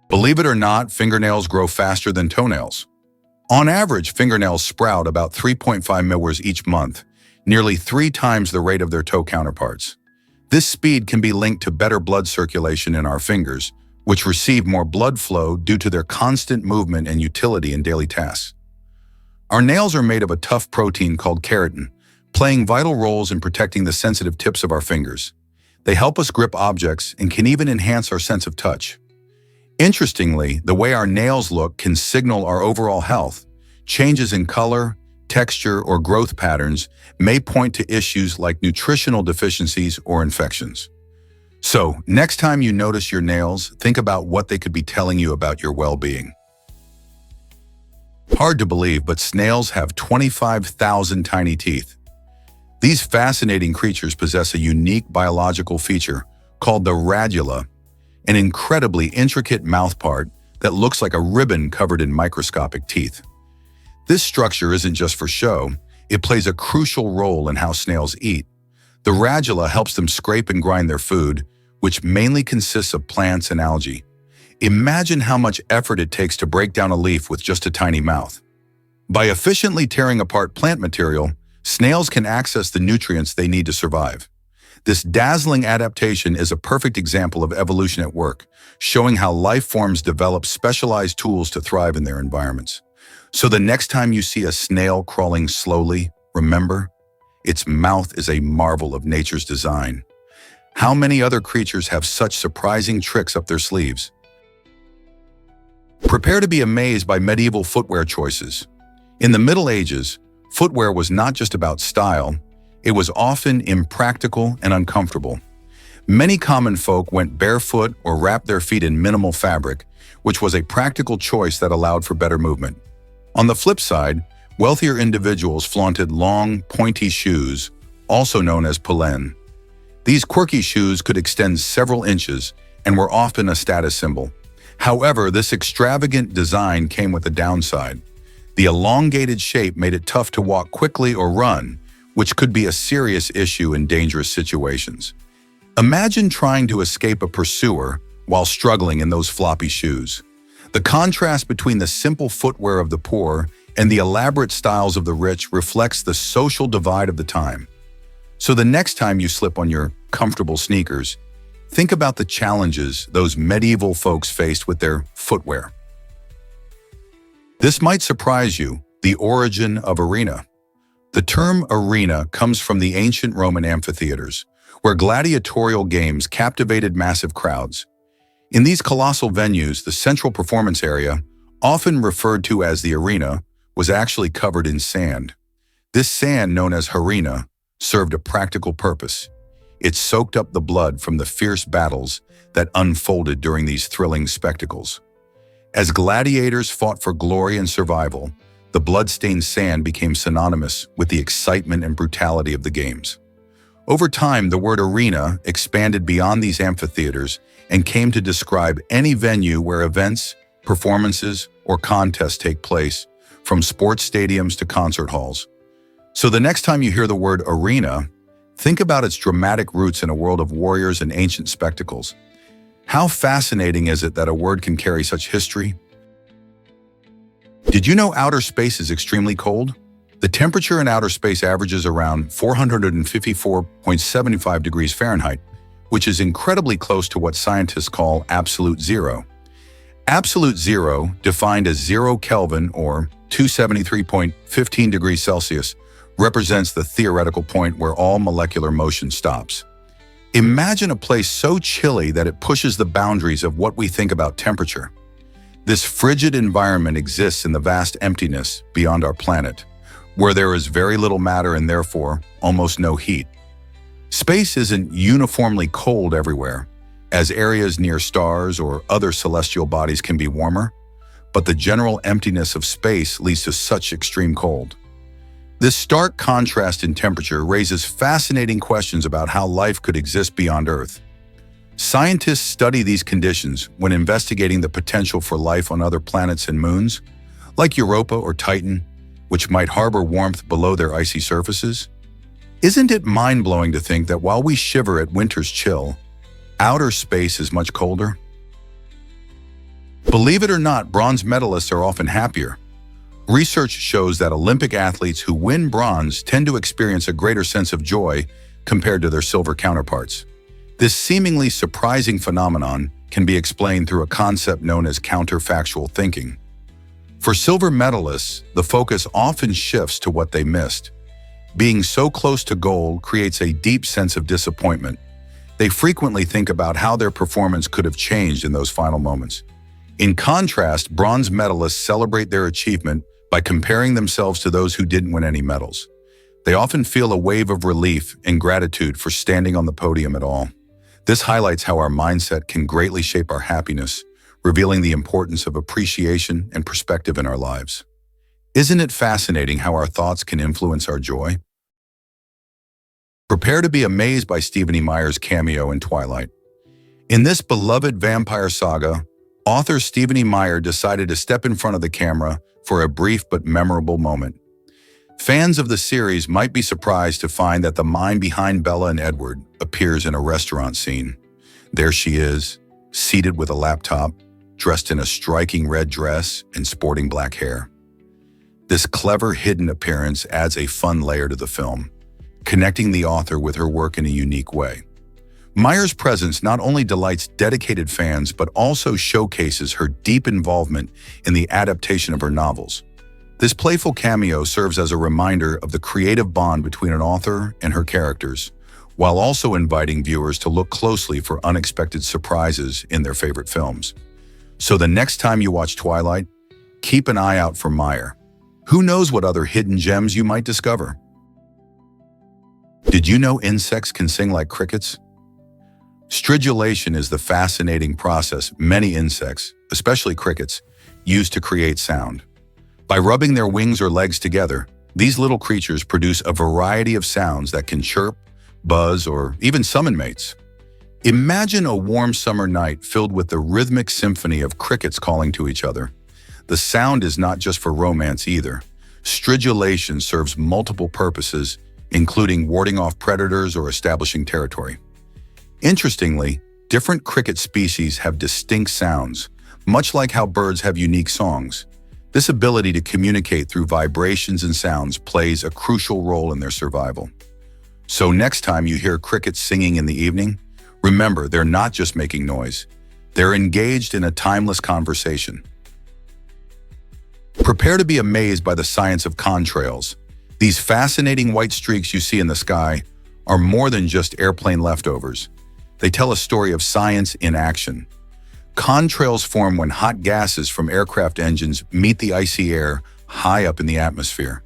Believe it or not, fingernails grow faster than toenails. On average, fingernails sprout about 3.5 millimeters each month, nearly 3 times the rate of their toe counterparts. This speed can be linked to better blood circulation in our fingers, which receive more blood flow due to their constant movement and utility in daily tasks. Our nails are made of a tough protein called keratin, playing vital roles in protecting the sensitive tips of our fingers. They help us grip objects and can even enhance our sense of touch. Interestingly, the way our nails look can signal our overall health. Changes in color, texture, or growth patterns may point to issues like nutritional deficiencies or infections. So, next time you notice your nails, think about what they could be telling you about your well-being. Hard to believe, but snails have 25,000 tiny teeth. These fascinating creatures possess a unique biological feature called the radula, an incredibly intricate mouthpart that looks like a ribbon covered in microscopic teeth. This structure isn't just for show, it plays a crucial role in how snails eat. The radula helps them scrape and grind their food, which mainly consists of plants and algae. Imagine how much effort it takes to break down a leaf with just a tiny mouth. By efficiently tearing apart plant material, snails can access the nutrients they need to survive. This dazzling adaptation is a perfect example of evolution at work, showing how life forms develop specialized tools to thrive in their environments. So the next time you see a snail crawling slowly, remember, its mouth is a marvel of nature's design. How many other creatures have such surprising tricks up their sleeves? Prepare to be amazed by medieval footwear choices. In the Middle Ages, footwear was not just about style, it was often impractical and uncomfortable. Many common folk went barefoot or wrapped their feet in minimal fabric, which was a practical choice that allowed for better movement. On the flip side, wealthier individuals flaunted long, pointy shoes, also known as pollen. These quirky shoes could extend several inches and were often a status symbol. However, this extravagant design came with a downside. The elongated shape made it tough to walk quickly or run, which could be a serious issue in dangerous situations. Imagine trying to escape a pursuer while struggling in those floppy shoes. The contrast between the simple footwear of the poor and the elaborate styles of the rich reflects the social divide of the time. So the next time you slip on your comfortable sneakers, think about the challenges those medieval folks faced with their footwear. This might surprise you, the origin of arena. The term arena comes from the ancient Roman amphitheaters, where gladiatorial games captivated massive crowds. In these colossal venues, the central performance area, often referred to as the arena, was actually covered in sand. This sand, known as harina, served a practical purpose. It soaked up the blood from the fierce battles that unfolded during these thrilling spectacles. As gladiators fought for glory and survival, the blood-stained sand became synonymous with the excitement and brutality of the games. Over time, the word arena expanded beyond these amphitheaters and came to describe any venue where events, performances, or contests take place, from sports stadiums to concert halls. So the next time you hear the word arena, Think about its dramatic roots in a world of warriors and ancient spectacles. How fascinating is it that a word can carry such history? Did you know outer space is extremely cold? The temperature in outer space averages around 454.75 degrees Fahrenheit, which is incredibly close to what scientists call absolute zero. Absolute zero, defined as 0 Kelvin or 273.15 degrees Celsius, represents the theoretical point where all molecular motion stops. Imagine a place so chilly that it pushes the boundaries of what we think about temperature. This frigid environment exists in the vast emptiness beyond our planet, where there is very little matter and therefore almost no heat. Space isn't uniformly cold everywhere, as areas near stars or other celestial bodies can be warmer, but the general emptiness of space leads to such extreme cold. This stark contrast in temperature raises fascinating questions about how life could exist beyond Earth. Scientists study these conditions when investigating the potential for life on other planets and moons, like Europa or Titan, which might harbor warmth below their icy surfaces. Isn't it mind-blowing to think that while we shiver at winter's chill, outer space is much colder? Believe it or not, bronze medalists are often happier. Research shows that Olympic athletes who win bronze tend to experience a greater sense of joy compared to their silver counterparts. This seemingly surprising phenomenon can be explained through a concept known as counterfactual thinking. For silver medalists, the focus often shifts to what they missed. Being so close to gold creates a deep sense of disappointment. They frequently think about how their performance could have changed in those final moments. In contrast, bronze medalists celebrate their achievement by comparing themselves to those who didn't win any medals. They often feel a wave of relief and gratitude for standing on the podium at all. This highlights how our mindset can greatly shape our happiness, revealing the importance of appreciation and perspective in our lives. Isn't it fascinating how our thoughts can influence our joy? Prepare to be amazed by Stephenie Meyer's cameo in Twilight. In this beloved vampire saga, author Stephenie Meyer decided to step in front of the camera for a brief but memorable moment. Fans of the series might be surprised to find that the mind behind Bella and Edward appears in a restaurant scene. There she is, seated with a laptop, dressed in a striking red dress and sporting black hair. This clever hidden appearance adds a fun layer to the film, connecting the author with her work in a unique way. Meyer's presence not only delights dedicated fans but also showcases her deep involvement in the adaptation of her novels. This playful cameo serves as a reminder of the creative bond between an author and her characters, while also inviting viewers to look closely for unexpected surprises in their favorite films. So the next time you watch Twilight, keep an eye out for Meyer. Who knows what other hidden gems you might discover? Did you know insects can sing like crickets? Stridulation is the fascinating process many insects, especially crickets, use to create sound. By rubbing their wings or legs together, these little creatures produce a variety of sounds that can chirp, buzz, or even summon mates. Imagine a warm summer night filled with the rhythmic symphony of crickets calling to each other. The sound is not just for romance either. Stridulation serves multiple purposes, including warding off predators or establishing territory. Interestingly, different cricket species have distinct sounds, much like how birds have unique songs. This ability to communicate through vibrations and sounds plays a crucial role in their survival. So next time you hear crickets singing in the evening, remember they're not just making noise. They're engaged in a timeless conversation. Prepare to be amazed by the science of contrails. These fascinating white streaks you see in the sky are more than just airplane leftovers. They tell a story of science in action. Contrails form when hot gases from aircraft engines meet the icy air high up in the atmosphere.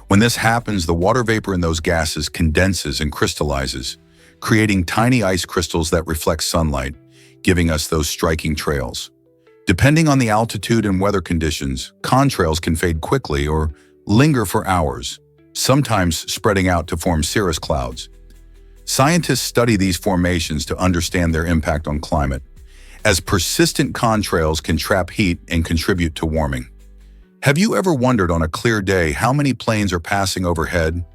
When this happens, the water vapor in those gases condenses and crystallizes, creating tiny ice crystals that reflect sunlight, giving us those striking trails. Depending on the altitude and weather conditions, contrails can fade quickly or linger for hours, sometimes spreading out to form cirrus clouds. Scientists study these formations to understand their impact on climate, as persistent contrails can trap heat and contribute to warming. Have you ever wondered on a clear day how many planes are passing overhead?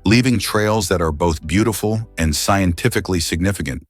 leaving trails that are both beautiful and scientifically significant.